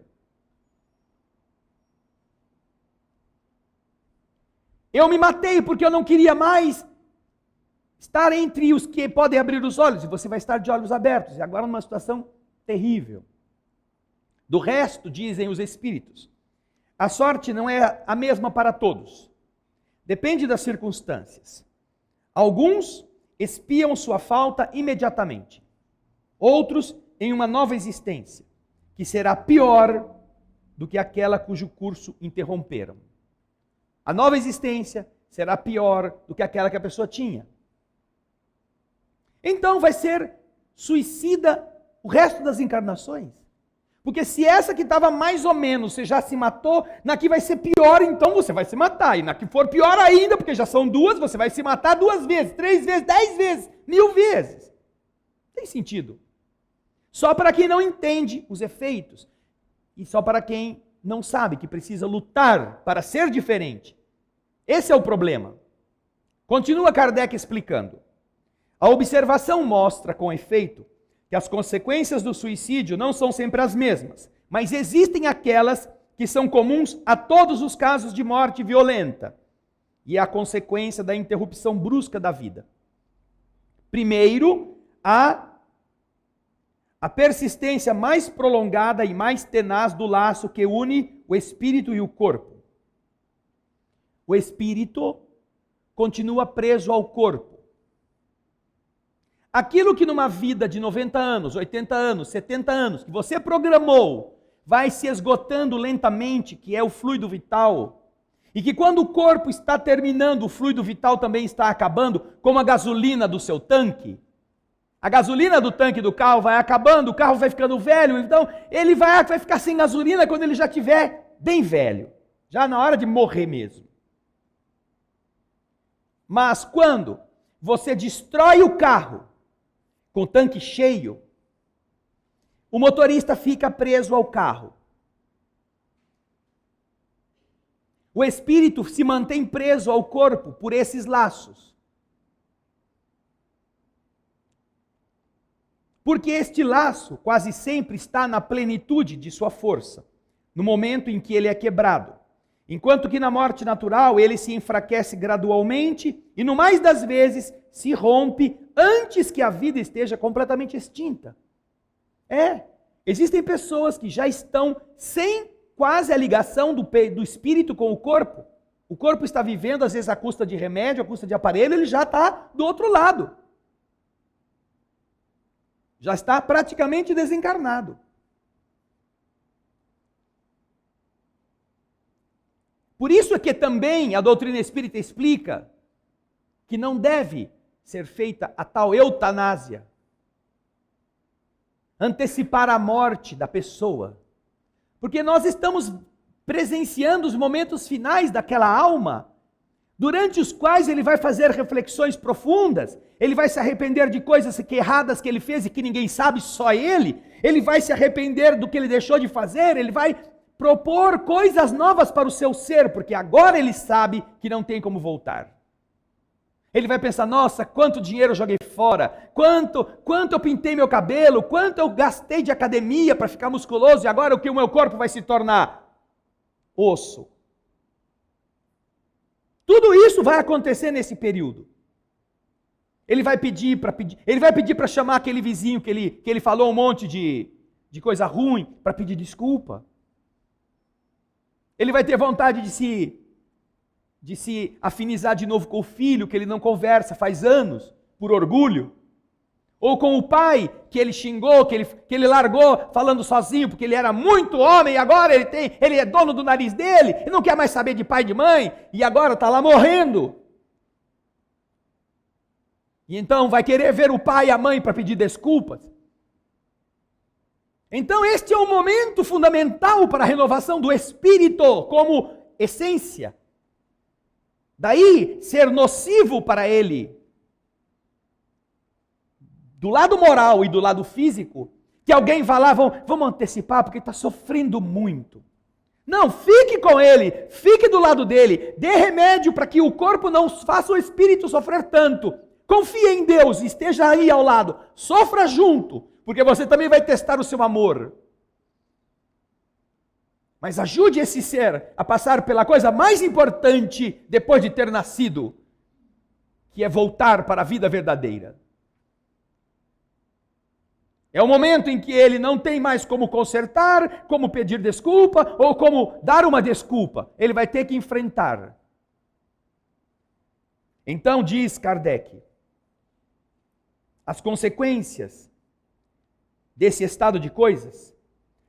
Speaker 1: Eu me matei porque eu não queria mais estar entre os que podem abrir os olhos, e você vai estar de olhos abertos, e agora numa situação terrível. Do resto, dizem os espíritos, a sorte não é a mesma para todos. Depende das circunstâncias. Alguns expiam sua falta imediatamente. Outros em uma nova existência, que será pior do que aquela cujo curso interromperam. A nova existência será pior do que aquela que a pessoa tinha. Então vai ser suicida o resto das encarnações. Porque se essa que estava mais ou menos, você já se matou, na que vai ser pior, então você vai se matar. E na que for pior ainda, porque já são duas, você vai se matar 2 vezes, 3 vezes, 10 vezes, 1000 vezes. Tem sentido. Só para quem não entende os efeitos. E só para quem não sabe que precisa lutar para ser diferente. Esse é o problema. Continua Kardec explicando. A observação mostra, com efeito, que as consequências do suicídio não são sempre as mesmas, mas existem aquelas que são comuns a todos os casos de morte violenta, e é a consequência da interrupção brusca da vida. Primeiro, a persistência mais prolongada e mais tenaz do laço que une o espírito e o corpo. O espírito continua preso ao corpo. Aquilo que numa vida de 90 anos, 80 anos, 70 anos, que você programou, vai se esgotando lentamente, que é o fluido vital, e que quando o corpo está terminando, o fluido vital também está acabando, como a gasolina do seu tanque. A gasolina do tanque do carro vai acabando, o carro vai ficando velho, então ele vai ficar sem gasolina quando ele já estiver bem velho, já na hora de morrer mesmo. Mas quando você destrói o carro com o tanque cheio, o motorista fica preso ao carro. O espírito se mantém preso ao corpo por esses laços. Porque este laço quase sempre está na plenitude de sua força, no momento em que ele é quebrado. Enquanto que na morte natural ele se enfraquece gradualmente e, no mais das vezes, se rompe antes que a vida esteja completamente extinta. Existem pessoas que já estão sem quase a ligação do espírito com o corpo. O corpo está vivendo, às vezes, à custa de remédio, à custa de aparelho, ele já está do outro lado. Já está praticamente desencarnado. Por isso é que também a doutrina espírita explica que não deve ser feita a tal eutanásia, antecipar a morte da pessoa, porque nós estamos presenciando os momentos finais daquela alma, durante os quais ele vai fazer reflexões profundas, ele vai se arrepender de coisas erradas que ele fez e que ninguém sabe, só ele vai se arrepender do que ele deixou de fazer, ele vai propor coisas novas para o seu ser, porque agora ele sabe que não tem como voltar. Ele vai pensar, nossa, quanto dinheiro eu joguei fora, quanto eu pintei meu cabelo, quanto eu gastei de academia para ficar musculoso, e agora o que o meu corpo vai se tornar? Osso. Tudo isso vai acontecer nesse período. Ele vai pedir para chamar aquele vizinho que ele falou um monte de coisa ruim, para pedir desculpa. Ele vai ter vontade de se afinizar de novo com o filho, que ele não conversa faz anos, por orgulho. Ou com o pai, que ele xingou, que ele largou falando sozinho, porque ele era muito homem, e agora ele é dono do nariz dele, e não quer mais saber de pai e de mãe, e agora está lá morrendo. E então vai querer ver o pai e a mãe para pedir desculpas. Então este é um momento fundamental para a renovação do espírito como essência. Daí ser nocivo para ele, do lado moral e do lado físico, que alguém vá lá, vamos antecipar porque está sofrendo muito. Não, fique com ele, fique do lado dele, dê remédio para que o corpo não faça o espírito sofrer tanto. Confie em Deus, esteja aí ao lado, sofra junto, porque você também vai testar o seu amor. Mas ajude esse ser a passar pela coisa mais importante depois de ter nascido. que é voltar para a vida verdadeira. É o momento em que ele não tem mais como consertar, como pedir desculpa ou como dar uma desculpa. Ele vai ter que enfrentar. Então, diz Kardec, as consequências desse estado de coisas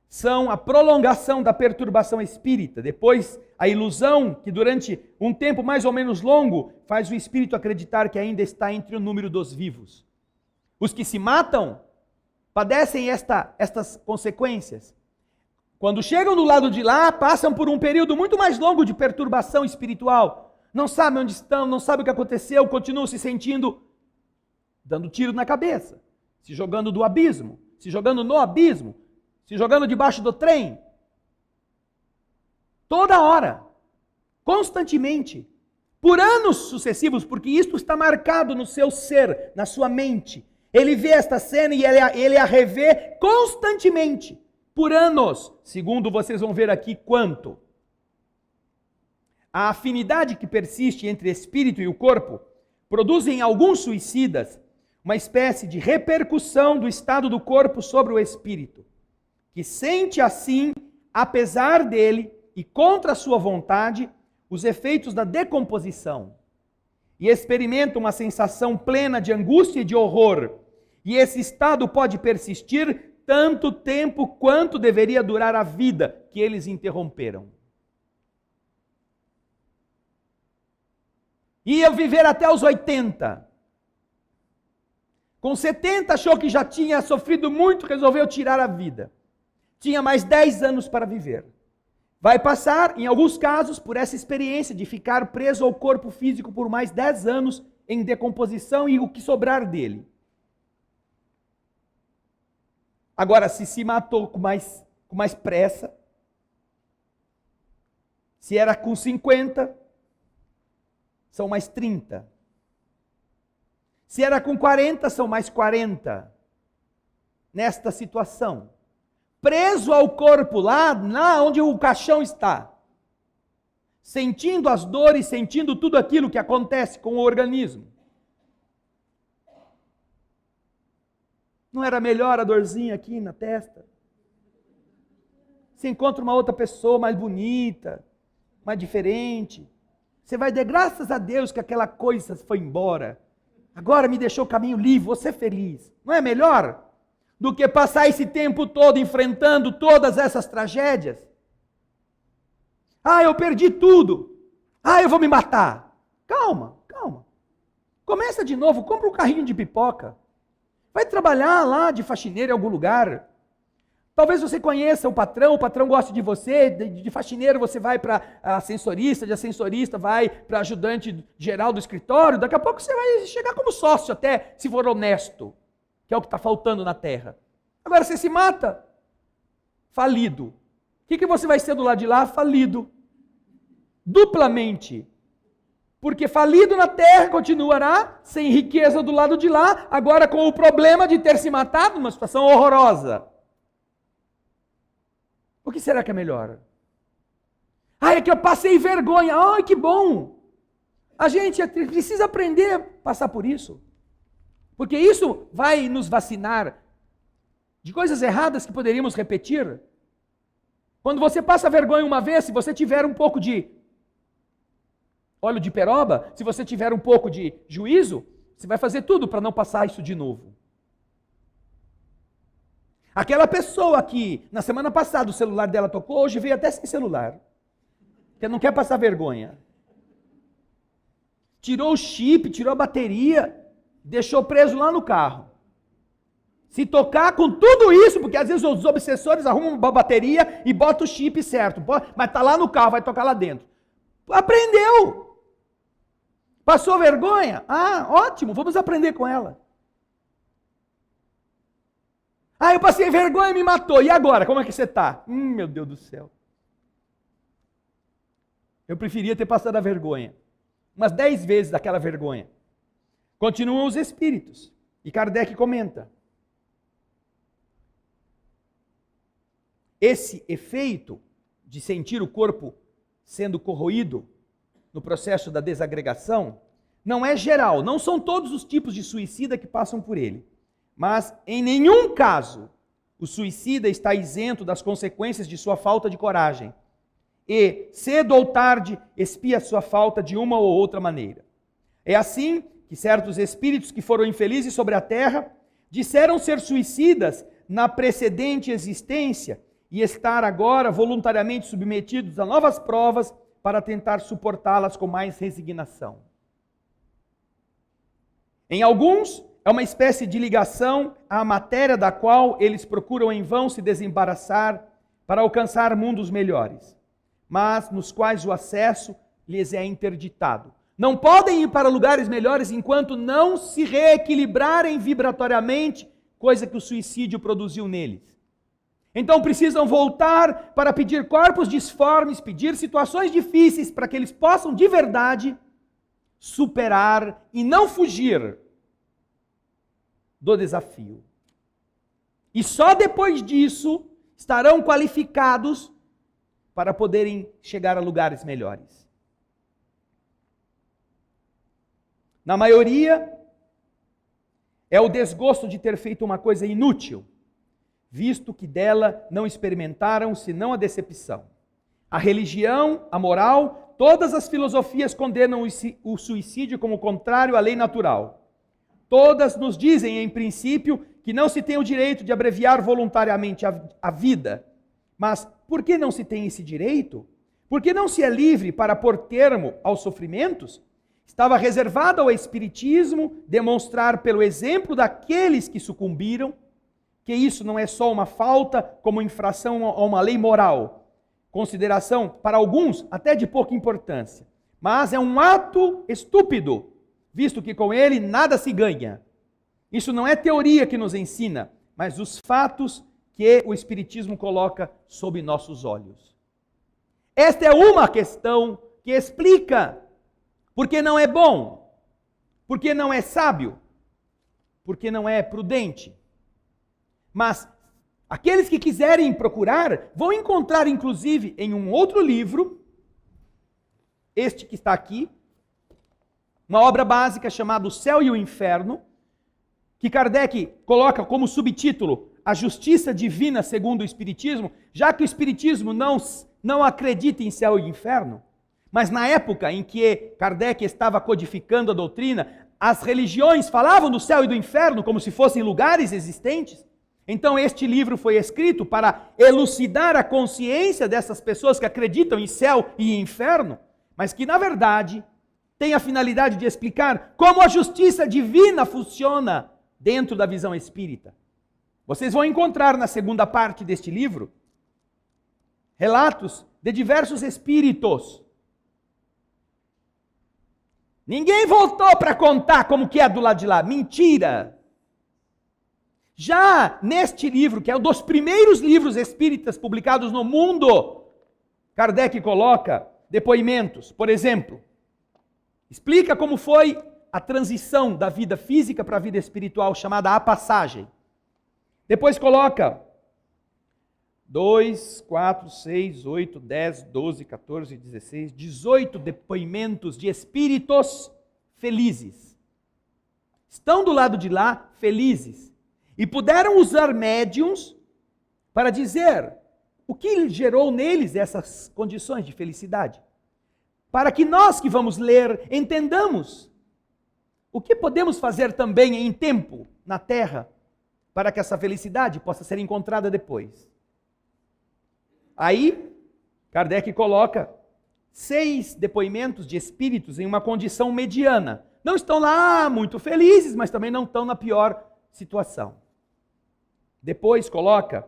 Speaker 1: são a prolongação da perturbação espírita, depois a ilusão que durante um tempo mais ou menos longo faz o espírito acreditar que ainda está entre o número dos vivos. Os que se matam padecem estas consequências. Quando chegam do lado de lá, passam por um período muito mais longo de perturbação espiritual. Não sabem onde estão, não sabem o que aconteceu, continuam se sentindo dando tiro na cabeça, se jogando do abismo, se jogando no abismo, se jogando debaixo do trem. Toda hora, constantemente, por anos sucessivos, porque isto está marcado no seu ser, na sua mente. Ele vê esta cena e ele a revê constantemente, por anos, segundo vocês vão ver aqui quanto. A afinidade que persiste entre espírito e o corpo produz em alguns suicidas uma espécie de repercussão do estado do corpo sobre o espírito, que sente assim, apesar dele e contra a sua vontade, os efeitos da decomposição e experimenta uma sensação plena de angústia e de horror. E esse estado pode persistir tanto tempo quanto deveria durar a vida que eles interromperam. Ia viver até os 80. Com 70 achou que já tinha sofrido muito, resolveu tirar a vida. Tinha mais 10 anos para viver. Vai passar, em alguns casos, por essa experiência de ficar preso ao corpo físico por mais 10 anos em decomposição e o que sobrar dele. Agora, se matou com mais pressa, se era com 50, são mais 30. Se era com 40, são mais 40. Nesta situação. Preso ao corpo, lá onde o caixão está. Sentindo as dores, sentindo tudo aquilo que acontece com o organismo. Não era melhor a dorzinha aqui na testa? Você encontra uma outra pessoa mais bonita, mais diferente. Você vai dar graças a Deus que aquela coisa foi embora. Agora me deixou o caminho livre, vou ser feliz. Não é melhor do que passar esse tempo todo enfrentando todas essas tragédias? Ah, eu perdi tudo. Ah, eu vou me matar. Calma, calma. Começa de novo, compra um carrinho de pipoca. Vai trabalhar lá de faxineiro em algum lugar. Talvez você conheça o patrão gosta de você, de faxineiro você vai para ascensorista, de ascensorista vai para ajudante geral do escritório, daqui a pouco você vai chegar como sócio até, se for honesto, que é o que está faltando na terra. Agora você se mata, falido. O que você vai ser do lado de lá? Falido. Duplamente. Porque falido na terra continuará sem riqueza do lado de lá, agora com o problema de ter se matado numa situação horrorosa. O que será que é melhor? Ah, é que eu passei vergonha. Ai, que bom! A gente precisa aprender a passar por isso. Porque isso vai nos vacinar de coisas erradas que poderíamos repetir. Quando você passa vergonha uma vez, se você tiver um pouco de óleo de peroba, se você tiver um pouco de juízo, você vai fazer tudo para não passar isso de novo. Aquela pessoa que na semana passada o celular dela tocou, hoje veio até sem celular. Porque não quer passar vergonha. Tirou o chip, tirou a bateria, deixou preso lá no carro. Se tocar com tudo isso, porque às vezes os obsessores arrumam uma bateria e botam o chip certo, mas está lá no carro, vai tocar lá dentro. Aprendeu. Passou vergonha? Ah, ótimo, vamos aprender com ela. Ah, eu passei vergonha e me matou. E agora? Como é que você está? Meu Deus do céu. Eu preferia ter passado a vergonha. Umas 10 vezes daquela vergonha. Continuam os espíritos. E Kardec comenta. Esse efeito de sentir o corpo sendo corroído no processo da desagregação não é geral, não são todos os tipos de suicida que passam por ele. Mas em nenhum caso o suicida está isento das consequências de sua falta de coragem. E, cedo ou tarde, expia sua falta de uma ou outra maneira. É assim que certos espíritos que foram infelizes sobre a terra disseram ser suicidas na precedente existência e estar agora voluntariamente submetidos a novas provas para tentar suportá-las com mais resignação. Em alguns, é uma espécie de ligação à matéria da qual eles procuram em vão se desembaraçar para alcançar mundos melhores, mas nos quais o acesso lhes é interditado. Não podem ir para lugares melhores enquanto não se reequilibrarem vibratoriamente, coisa que o suicídio produziu neles. Então precisam voltar para pedir corpos disformes, pedir situações difíceis para que eles possam de verdade superar e não fugir do desafio. E só depois disso estarão qualificados para poderem chegar a lugares melhores. Na maioria, é o desgosto de ter feito uma coisa inútil, visto que dela não experimentaram senão a decepção. A religião, a moral, todas as filosofias condenam o suicídio como contrário à lei natural. Todas nos dizem, em princípio, que não se tem o direito de abreviar voluntariamente a vida. Mas por que não se tem esse direito? Por que não se é livre para pôr termo aos sofrimentos? Estava reservado ao Espiritismo demonstrar pelo exemplo daqueles que sucumbiram que isso não é só uma falta como infração a uma lei moral, consideração para alguns até de pouca importância, mas é um ato estúpido, visto que com ele nada se ganha. Isso não é teoria que nos ensina, mas os fatos que o Espiritismo coloca sob nossos olhos. Esta é uma questão que explica porque não é bom, porque não é sábio, porque não é prudente. Mas aqueles que quiserem procurar, vão encontrar inclusive em um outro livro, este que está aqui, uma obra básica chamada O Céu e o Inferno, que Kardec coloca como subtítulo A Justiça Divina segundo o Espiritismo, já que o Espiritismo não acredita em céu e inferno, mas na época em que Kardec estava codificando a doutrina, as religiões falavam do céu e do inferno como se fossem lugares existentes. Então este livro foi escrito para elucidar a consciência dessas pessoas que acreditam em céu e inferno, mas que na verdade tem a finalidade de explicar como a justiça divina funciona dentro da visão espírita. Vocês vão encontrar na segunda parte deste livro relatos de diversos espíritos. Ninguém voltou para contar como que é do lado de lá. Mentira! Já neste livro, que é um dos primeiros livros espíritas publicados no mundo, Kardec coloca depoimentos. Por exemplo, explica como foi a transição da vida física para a vida espiritual, chamada a passagem. Depois coloca 2, 4, 6, 8, 10, 12, 14, 16, 18 depoimentos de espíritos felizes. Estão do lado de lá felizes. E puderam usar médiuns para dizer o que gerou neles essas condições de felicidade. Para que nós que vamos ler entendamos o que podemos fazer também em tempo na Terra para que essa felicidade possa ser encontrada depois. Aí, Kardec coloca 6 depoimentos de espíritos em uma condição mediana. Não estão lá muito felizes, mas também não estão na pior situação. Depois coloca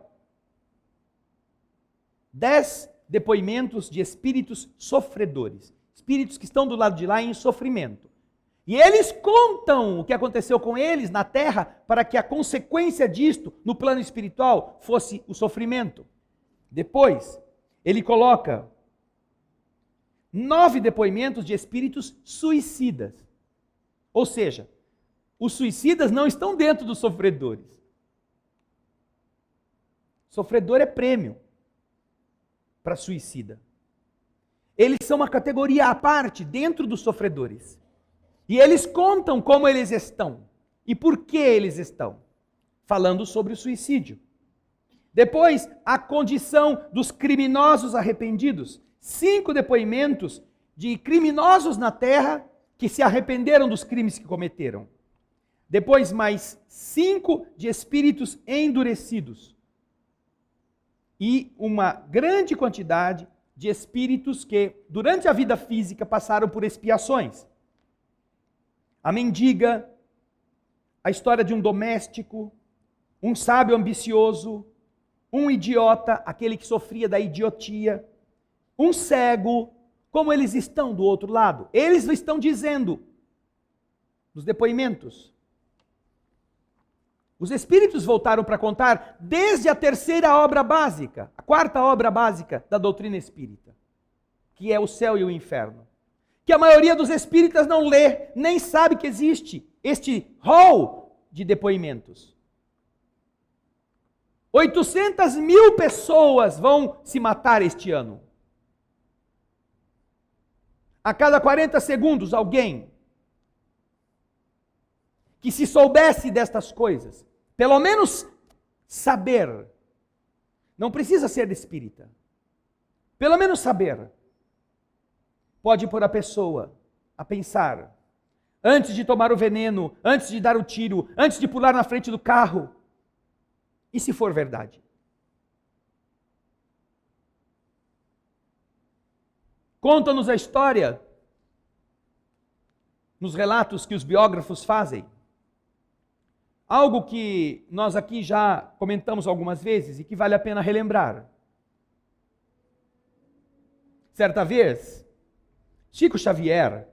Speaker 1: 10 depoimentos de espíritos sofredores. Espíritos que estão do lado de lá em sofrimento. E eles contam o que aconteceu com eles na Terra para que a consequência disto, no plano espiritual, fosse o sofrimento. Depois, ele coloca 9 depoimentos de espíritos suicidas. Ou seja, os suicidas não estão dentro dos sofredores. Sofredor é prêmio para suicida. Eles são uma categoria à parte dentro dos sofredores. E eles contam como eles estão e por que eles estão, falando sobre o suicídio. Depois, a condição dos criminosos arrependidos. 5 depoimentos de criminosos na terra que se arrependeram dos crimes que cometeram. Depois, mais 5 de espíritos endurecidos. E uma grande quantidade de espíritos que, durante a vida física, passaram por expiações. A mendiga, a história de um doméstico, um sábio ambicioso, um idiota, aquele que sofria da idiotia, um cego, como eles estão do outro lado? Eles estão dizendo, nos depoimentos. Os espíritos voltaram para contar desde a 3ª obra básica, a 4ª obra básica da doutrina espírita, que é o céu e o inferno. Que a maioria dos espíritas não lê, nem sabe que existe este rol de depoimentos. 800.000 pessoas vão se matar este ano. A cada 40 segundos, alguém que se soubesse destas coisas, pelo menos saber, não precisa ser espírita, pelo menos saber, pode pôr a pessoa a pensar, antes de tomar o veneno, antes de dar o tiro, antes de pular na frente do carro. E se for verdade? Conta-nos a história, nos relatos que os biógrafos fazem. Algo que nós aqui já comentamos algumas vezes e que vale a pena relembrar. Certa vez, Chico Xavier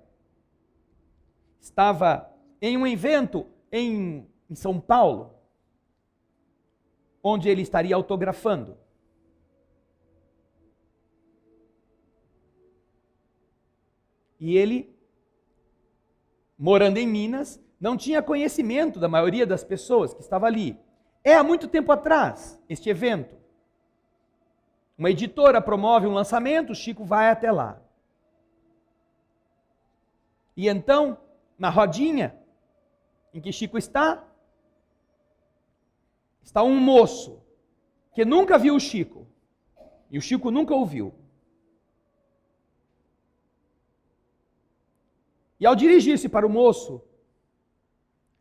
Speaker 1: estava em um evento em São Paulo, onde ele estaria autografando. E ele, morando em Minas, não tinha conhecimento da maioria das pessoas que estava ali. É há muito tempo atrás, este evento. Uma editora promove um lançamento, o Chico vai até lá. E então, na rodinha em que Chico está um moço que nunca viu o Chico. E o Chico nunca o viu. E ao dirigir-se para o moço,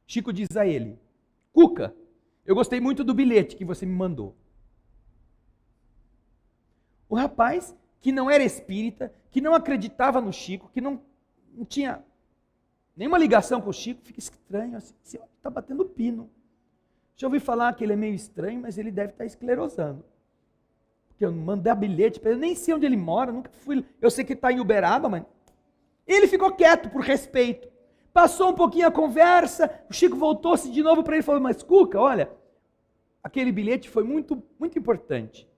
Speaker 1: Chico diz a ele: Cuca, eu gostei muito do bilhete que você me mandou. O rapaz, que não era espírita, que não acreditava no Chico, que não tinha nenhuma ligação com o Chico, fica estranho, assim, está batendo pino. Já ouvi falar que ele é meio estranho, mas ele deve estar esclerosando. Porque eu mandei bilhete para ele, nem sei onde ele mora, nunca fui. Eu sei que está em Uberaba, mas ele ficou quieto por respeito. Passou um pouquinho a conversa, o Chico voltou-se de novo para ele e falou: mas Cuca, olha, aquele bilhete foi muito, muito importante.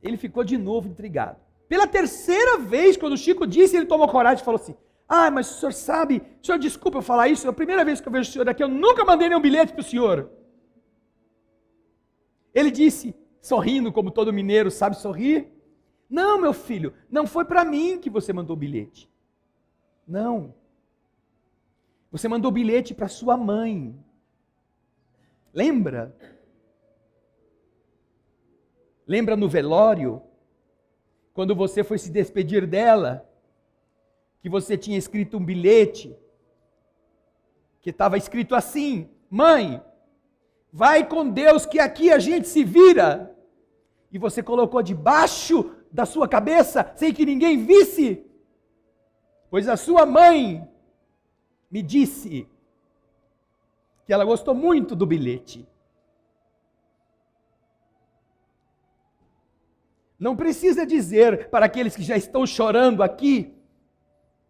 Speaker 1: Ele ficou de novo intrigado. Pela 3ª vez, quando o Chico disse, ele tomou coragem e falou assim: ah, mas o senhor sabe, o senhor desculpa eu falar isso, é a primeira vez que eu vejo o senhor aqui, eu nunca mandei nenhum bilhete para o senhor. Ele disse, sorrindo como todo mineiro sabe sorrir: não, meu filho, não foi para mim que você mandou o bilhete. Não. Você mandou o bilhete para sua mãe. Lembra? Lembra no velório, quando você foi se despedir dela, que você tinha escrito um bilhete, que estava escrito assim: mãe, vai com Deus que aqui a gente se vira. E você colocou debaixo da sua cabeça, sem que ninguém visse, pois a sua mãe me disse que ela gostou muito do bilhete. Não precisa dizer para aqueles que já estão chorando aqui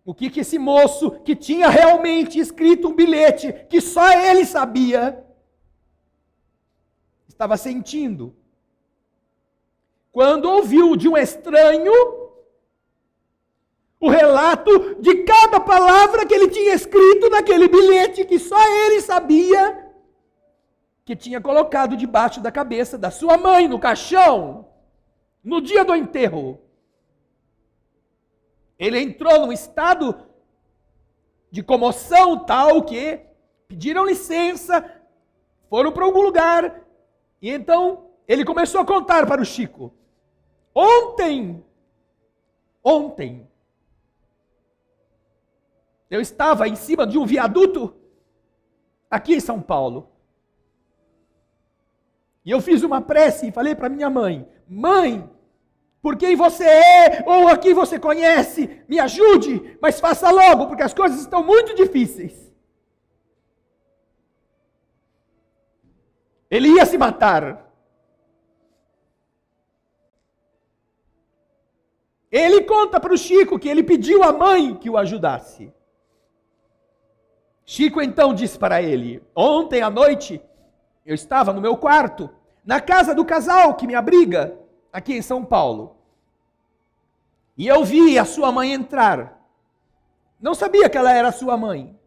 Speaker 1: o que esse moço, que tinha realmente escrito um bilhete que só ele sabia, estava sentindo quando ouviu de um estranho o relato de cada palavra que ele tinha escrito naquele bilhete que só ele sabia, que tinha colocado debaixo da cabeça da sua mãe, no caixão, no dia do enterro. Ele entrou num estado de comoção tal que pediram licença, foram para algum lugar, e então ele começou a contar para o Chico. Ontem, eu estava em cima de um viaduto aqui em São Paulo. E eu fiz uma prece e falei para minha mãe: mãe, por quem você é ou a quem você conhece, me ajude, mas faça logo, porque as coisas estão muito difíceis. Ele ia se matar. Ele conta para o Chico que ele pediu à mãe que o ajudasse. Chico então disse para ele: ontem à noite eu estava no meu quarto, na casa do casal que me abriga aqui em São Paulo. E eu vi a sua mãe entrar. Não sabia que ela era sua mãe.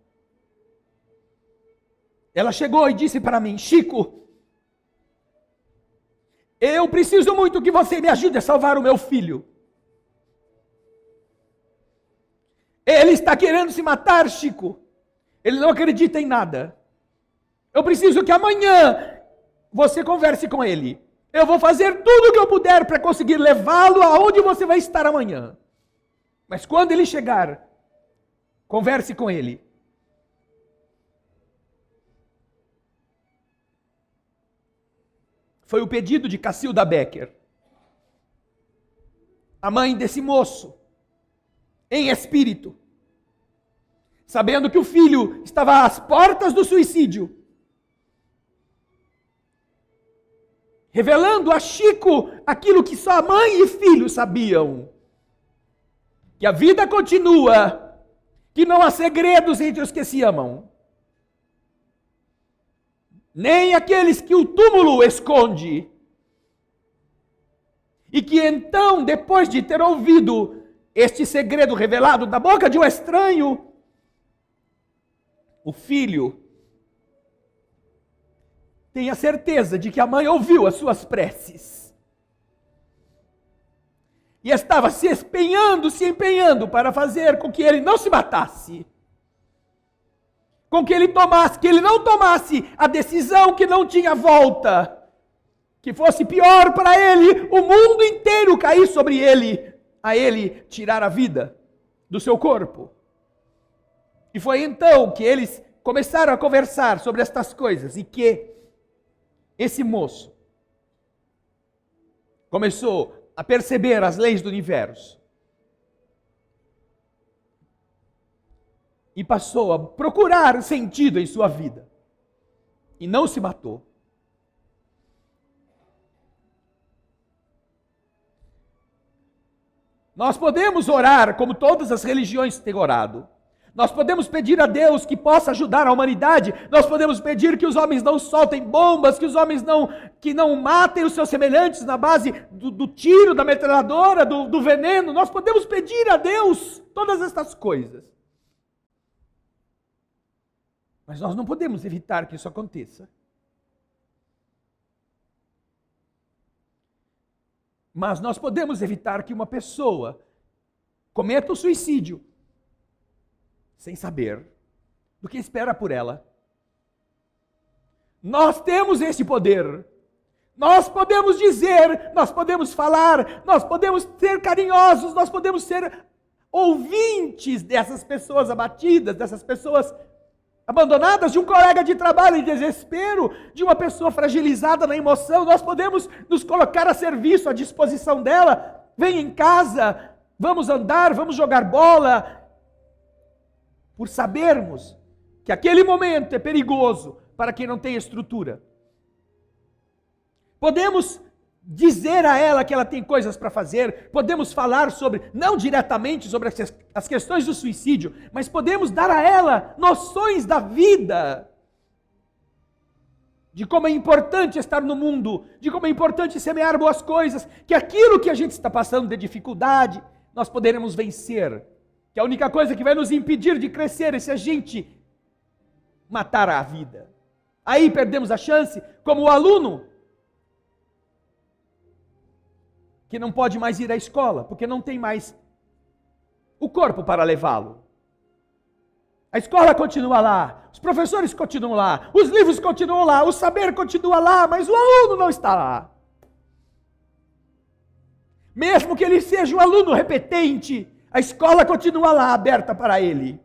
Speaker 1: Ela chegou e disse para mim: Chico, eu preciso muito que você me ajude a salvar o meu filho. Ele está querendo se matar, Chico. Ele não acredita em nada. Eu preciso que amanhã você converse com ele. Eu vou fazer tudo o que eu puder para conseguir levá-lo aonde você vai estar amanhã. Mas quando ele chegar, converse com ele. Foi o pedido de Cacilda Becker, a mãe desse moço, em espírito, sabendo que o filho estava às portas do suicídio, revelando a Chico aquilo que só mãe e filho sabiam: que a vida continua, que não há segredos entre os que se amam, nem aqueles que o túmulo esconde. E que então, depois de ter ouvido este segredo revelado da boca de um estranho, o filho tem a certeza de que a mãe ouviu as suas preces. E estava se empenhando para fazer com que ele não se matasse. Com que ele não tomasse a decisão que não tinha volta. Que fosse pior para ele, o mundo inteiro cair sobre ele, a ele tirar a vida do seu corpo. E foi então que eles começaram a conversar sobre estas coisas e que esse moço começou a perceber as leis do universo e passou a procurar sentido em sua vida e não se matou. Nós podemos orar como todas as religiões têm orado. Nós podemos pedir a Deus que possa ajudar a humanidade. Nós podemos pedir que os homens não soltem bombas, que os homens não matem os seus semelhantes na base do tiro, da metralhadora, do veneno. Nós podemos pedir a Deus todas estas coisas. Mas nós não podemos evitar que isso aconteça. Mas nós podemos evitar que uma pessoa cometa o suicídio sem saber do que espera por ela. Nós temos esse poder. Nós podemos dizer, nós podemos falar, nós podemos ser carinhosos, nós podemos ser ouvintes dessas pessoas abatidas, dessas pessoas abandonadas, de um colega de trabalho em desespero, de uma pessoa fragilizada na emoção. Nós podemos nos colocar a serviço, à disposição dela. Vem em casa, vamos andar, vamos jogar bola, por sabermos que aquele momento é perigoso para quem não tem estrutura. Podemos dizer a ela que ela tem coisas para fazer, podemos falar sobre, não diretamente sobre as questões do suicídio, mas podemos dar a ela noções da vida, de como é importante estar no mundo, de como é importante semear boas coisas, que aquilo que a gente está passando de dificuldade, nós poderemos vencer, que a única coisa que vai nos impedir de crescer é se a gente matar a vida. Aí perdemos a chance, como o aluno que não pode mais ir à escola, porque não tem mais o corpo para levá-lo. A escola continua lá, os professores continuam lá, os livros continuam lá, o saber continua lá, mas o aluno não está lá. Mesmo que ele seja um aluno repetente, a escola continua lá, aberta para ele.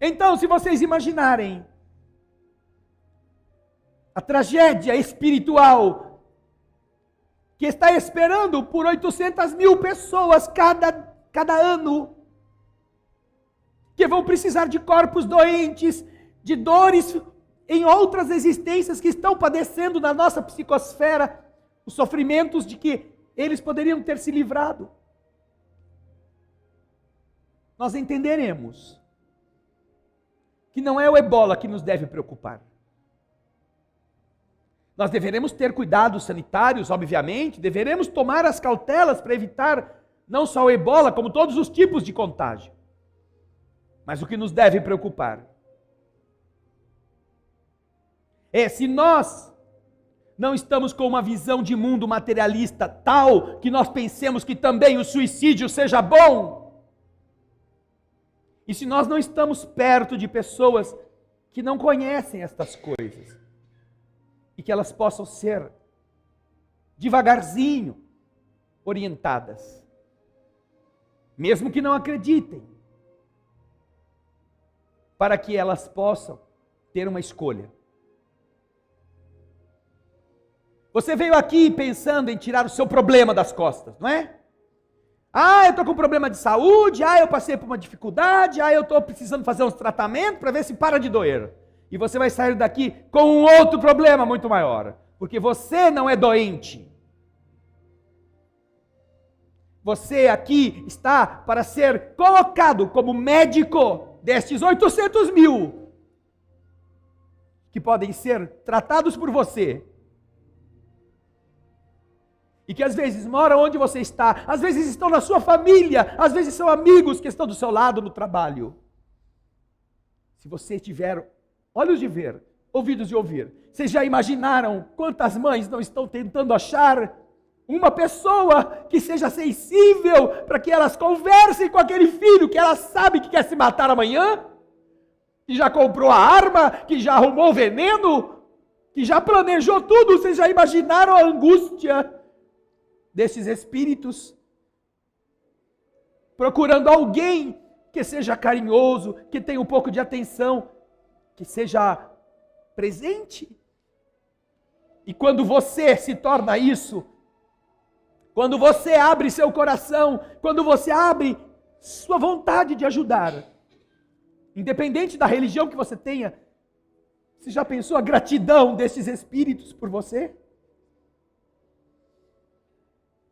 Speaker 1: Então, se vocês imaginarem a tragédia espiritual que está esperando por 800 mil pessoas cada ano, que vão precisar de corpos doentes, de dores em outras existências que estão padecendo na nossa psicosfera, os sofrimentos de que eles poderiam ter se livrado. Nós entenderemos que não é o ebola que nos deve preocupar. Nós deveremos ter cuidados sanitários, obviamente, deveremos tomar as cautelas para evitar não só o ebola, como todos os tipos de contágio. Mas o que nos deve preocupar é se nós não estamos com uma visão de mundo materialista tal que nós pensemos que também o suicídio seja bom. E se nós não estamos perto de pessoas que não conhecem estas coisas e que elas possam ser devagarzinho orientadas, mesmo que não acreditem, para que elas possam ter uma escolha. Você veio aqui pensando em tirar o seu problema das costas, não é? Eu estou com problema de saúde, eu passei por uma dificuldade, eu estou precisando fazer uns tratamentos para ver se para de doer. E você vai sair daqui com um outro problema muito maior, porque você não é doente. Você aqui está para ser colocado como médico destes 800 mil que podem ser tratados por você e que às vezes moram onde você está, às vezes estão na sua família, às vezes são amigos que estão do seu lado no trabalho. Se você tiver olhos de ver, ouvidos de ouvir, vocês já imaginaram quantas mães não estão tentando achar uma pessoa que seja sensível para que elas conversem com aquele filho que ela sabe que quer se matar amanhã, que já comprou a arma, que já arrumou o veneno, que já planejou tudo? Vocês já imaginaram a angústia desses espíritos procurando alguém que seja carinhoso, que tenha um pouco de atenção, que seja presente? E quando você se torna isso, quando você abre seu coração, quando você abre sua vontade de ajudar, independente da religião que você tenha, você já pensou a gratidão desses espíritos por você?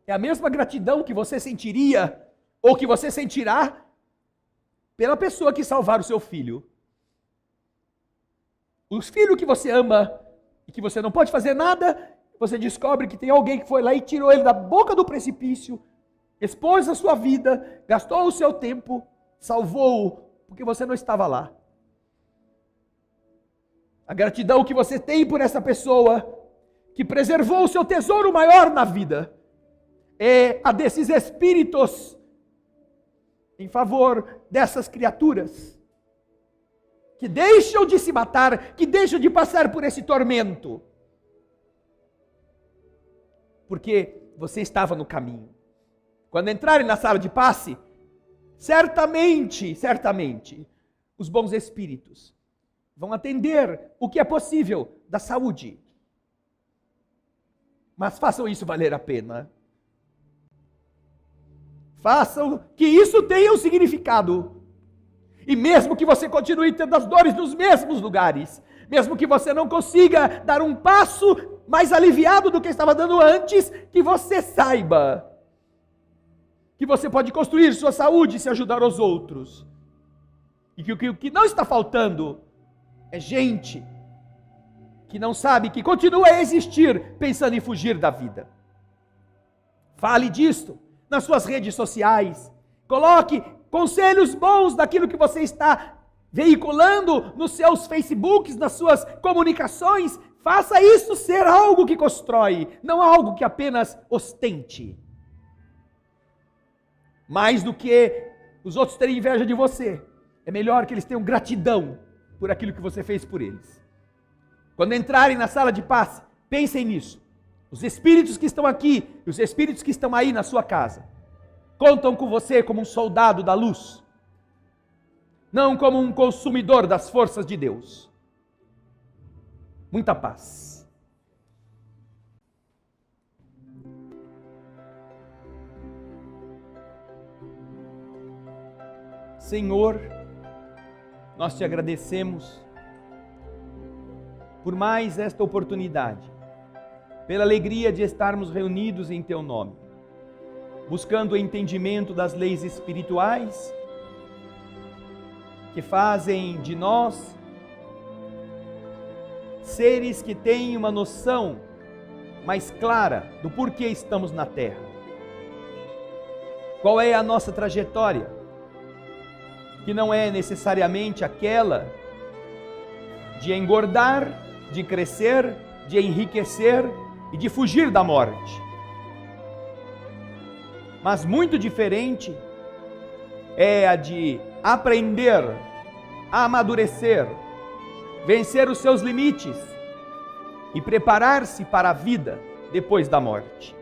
Speaker 1: É a mesma gratidão que você sentiria, ou que você sentirá, pela pessoa que salvar o seu filho. Os filhos que você ama, e que você não pode fazer nada, você descobre que tem alguém que foi lá e tirou ele da boca do precipício, expôs a sua vida, gastou o seu tempo, salvou-o, porque você não estava lá. A gratidão que você tem por essa pessoa, que preservou o seu tesouro maior na vida, é a desses espíritos em favor dessas criaturas, que deixam de se matar, que deixam de passar por esse tormento, porque você estava no caminho. Quando entrarem na sala de passe, certamente, os bons espíritos vão atender o que é possível da saúde. Mas façam isso valer a pena. Façam que isso tenha um significado. E mesmo que você continue tendo as dores nos mesmos lugares, mesmo que você não consiga dar um passo mais aliviado do que estava dando antes, que você saiba que você pode construir sua saúde e se ajudar aos outros. E que o que não está faltando é gente que não sabe que continua a existir pensando em fugir da vida. Fale disto nas suas redes sociais. Coloque conselhos bons daquilo que você está veiculando nos seus Facebooks, nas suas comunicações. Faça isso ser algo que constrói, não algo que apenas ostente. Mais do que os outros terem inveja de você. É melhor que eles tenham gratidão por aquilo que você fez por eles. Quando entrarem na sala de paz, pensem nisso. Os espíritos que estão aqui e os espíritos que estão aí na sua casa contam com você como um soldado da luz, não como um consumidor das forças de Deus. Muita paz. Senhor, nós te agradecemos por mais esta oportunidade, pela alegria de estarmos reunidos em Teu nome, buscando o entendimento das leis espirituais que fazem de nós seres que têm uma noção mais clara do porquê estamos na Terra. Qual é a nossa trajetória? Que não é necessariamente aquela de engordar, de crescer, de enriquecer e de fugir da morte. Mas muito diferente é a de aprender, a amadurecer, vencer os seus limites e preparar-se para a vida depois da morte.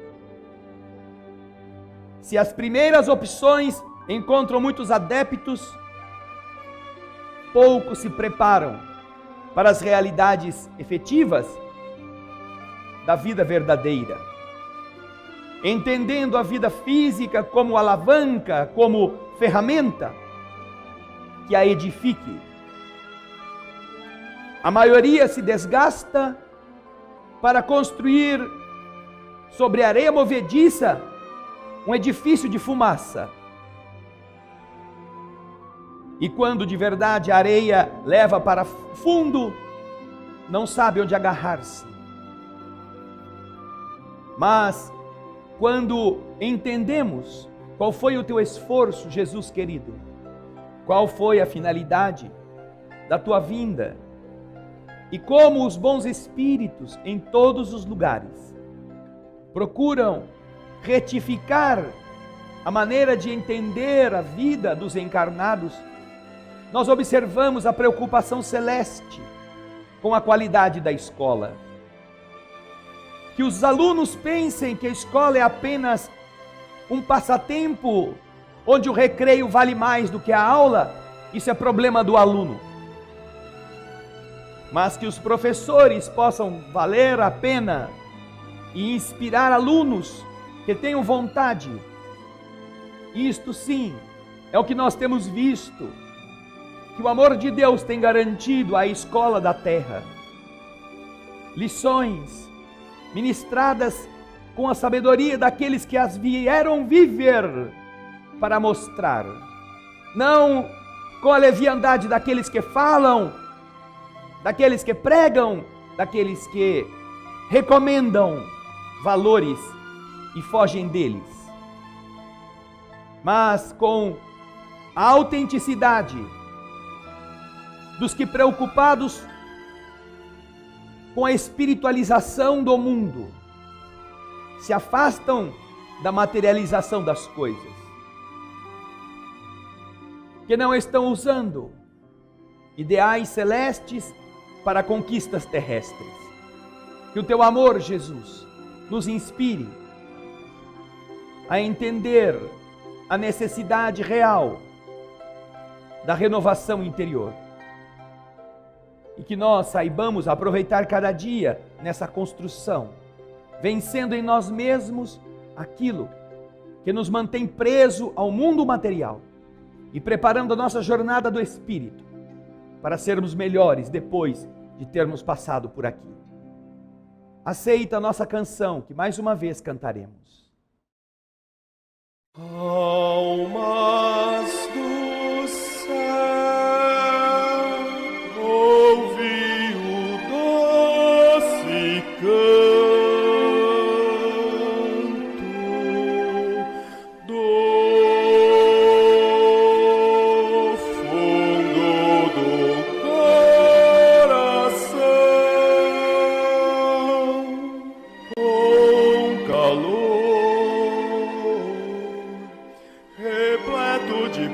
Speaker 1: Se as primeiras opções encontram muitos adeptos, poucos se preparam para as realidades efetivas da vida verdadeira, entendendo a vida física como alavanca, como ferramenta que a edifique. A maioria se desgasta para construir sobre areia movediça um edifício de fumaça. E quando de verdade a areia leva para fundo, não sabe onde agarrar-se. Mas quando entendemos qual foi o teu esforço, Jesus querido, qual foi a finalidade da tua vinda, e como os bons espíritos em todos os lugares procuram retificar a maneira de entender a vida dos encarnados, nós observamos a preocupação celeste com a qualidade da escola. Que os alunos pensem que a escola é apenas um passatempo, onde o recreio vale mais do que a aula, isso é problema do aluno. Mas que os professores possam valer a pena e inspirar alunos que tenham vontade. Isto sim, é o que nós temos visto, que o amor de Deus tem garantido à escola da terra. Lições ministradas com a sabedoria daqueles que as vieram viver para mostrar, não com a leviandade daqueles que falam, daqueles que pregam, daqueles que recomendam valores e fogem deles, mas com a autenticidade dos que, preocupados com a espiritualização do mundo, se afastam da materialização das coisas, que não estão usando ideais celestes para conquistas terrestres. Que o teu amor, Jesus, nos inspire a entender a necessidade real da renovação interior. E que nós saibamos aproveitar cada dia nessa construção, vencendo em nós mesmos aquilo que nos mantém preso ao mundo material e preparando a nossa jornada do Espírito para sermos melhores depois de termos passado por aqui. Aceita a nossa canção, que mais uma vez cantaremos.
Speaker 2: Almas do céu, ouvi o doce canto do fundo do coração, com calor repleto de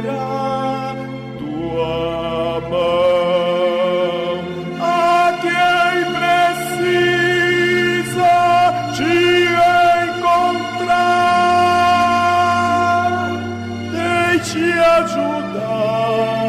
Speaker 2: a tua mão. A quem precisa te encontrar, deixe ajudar.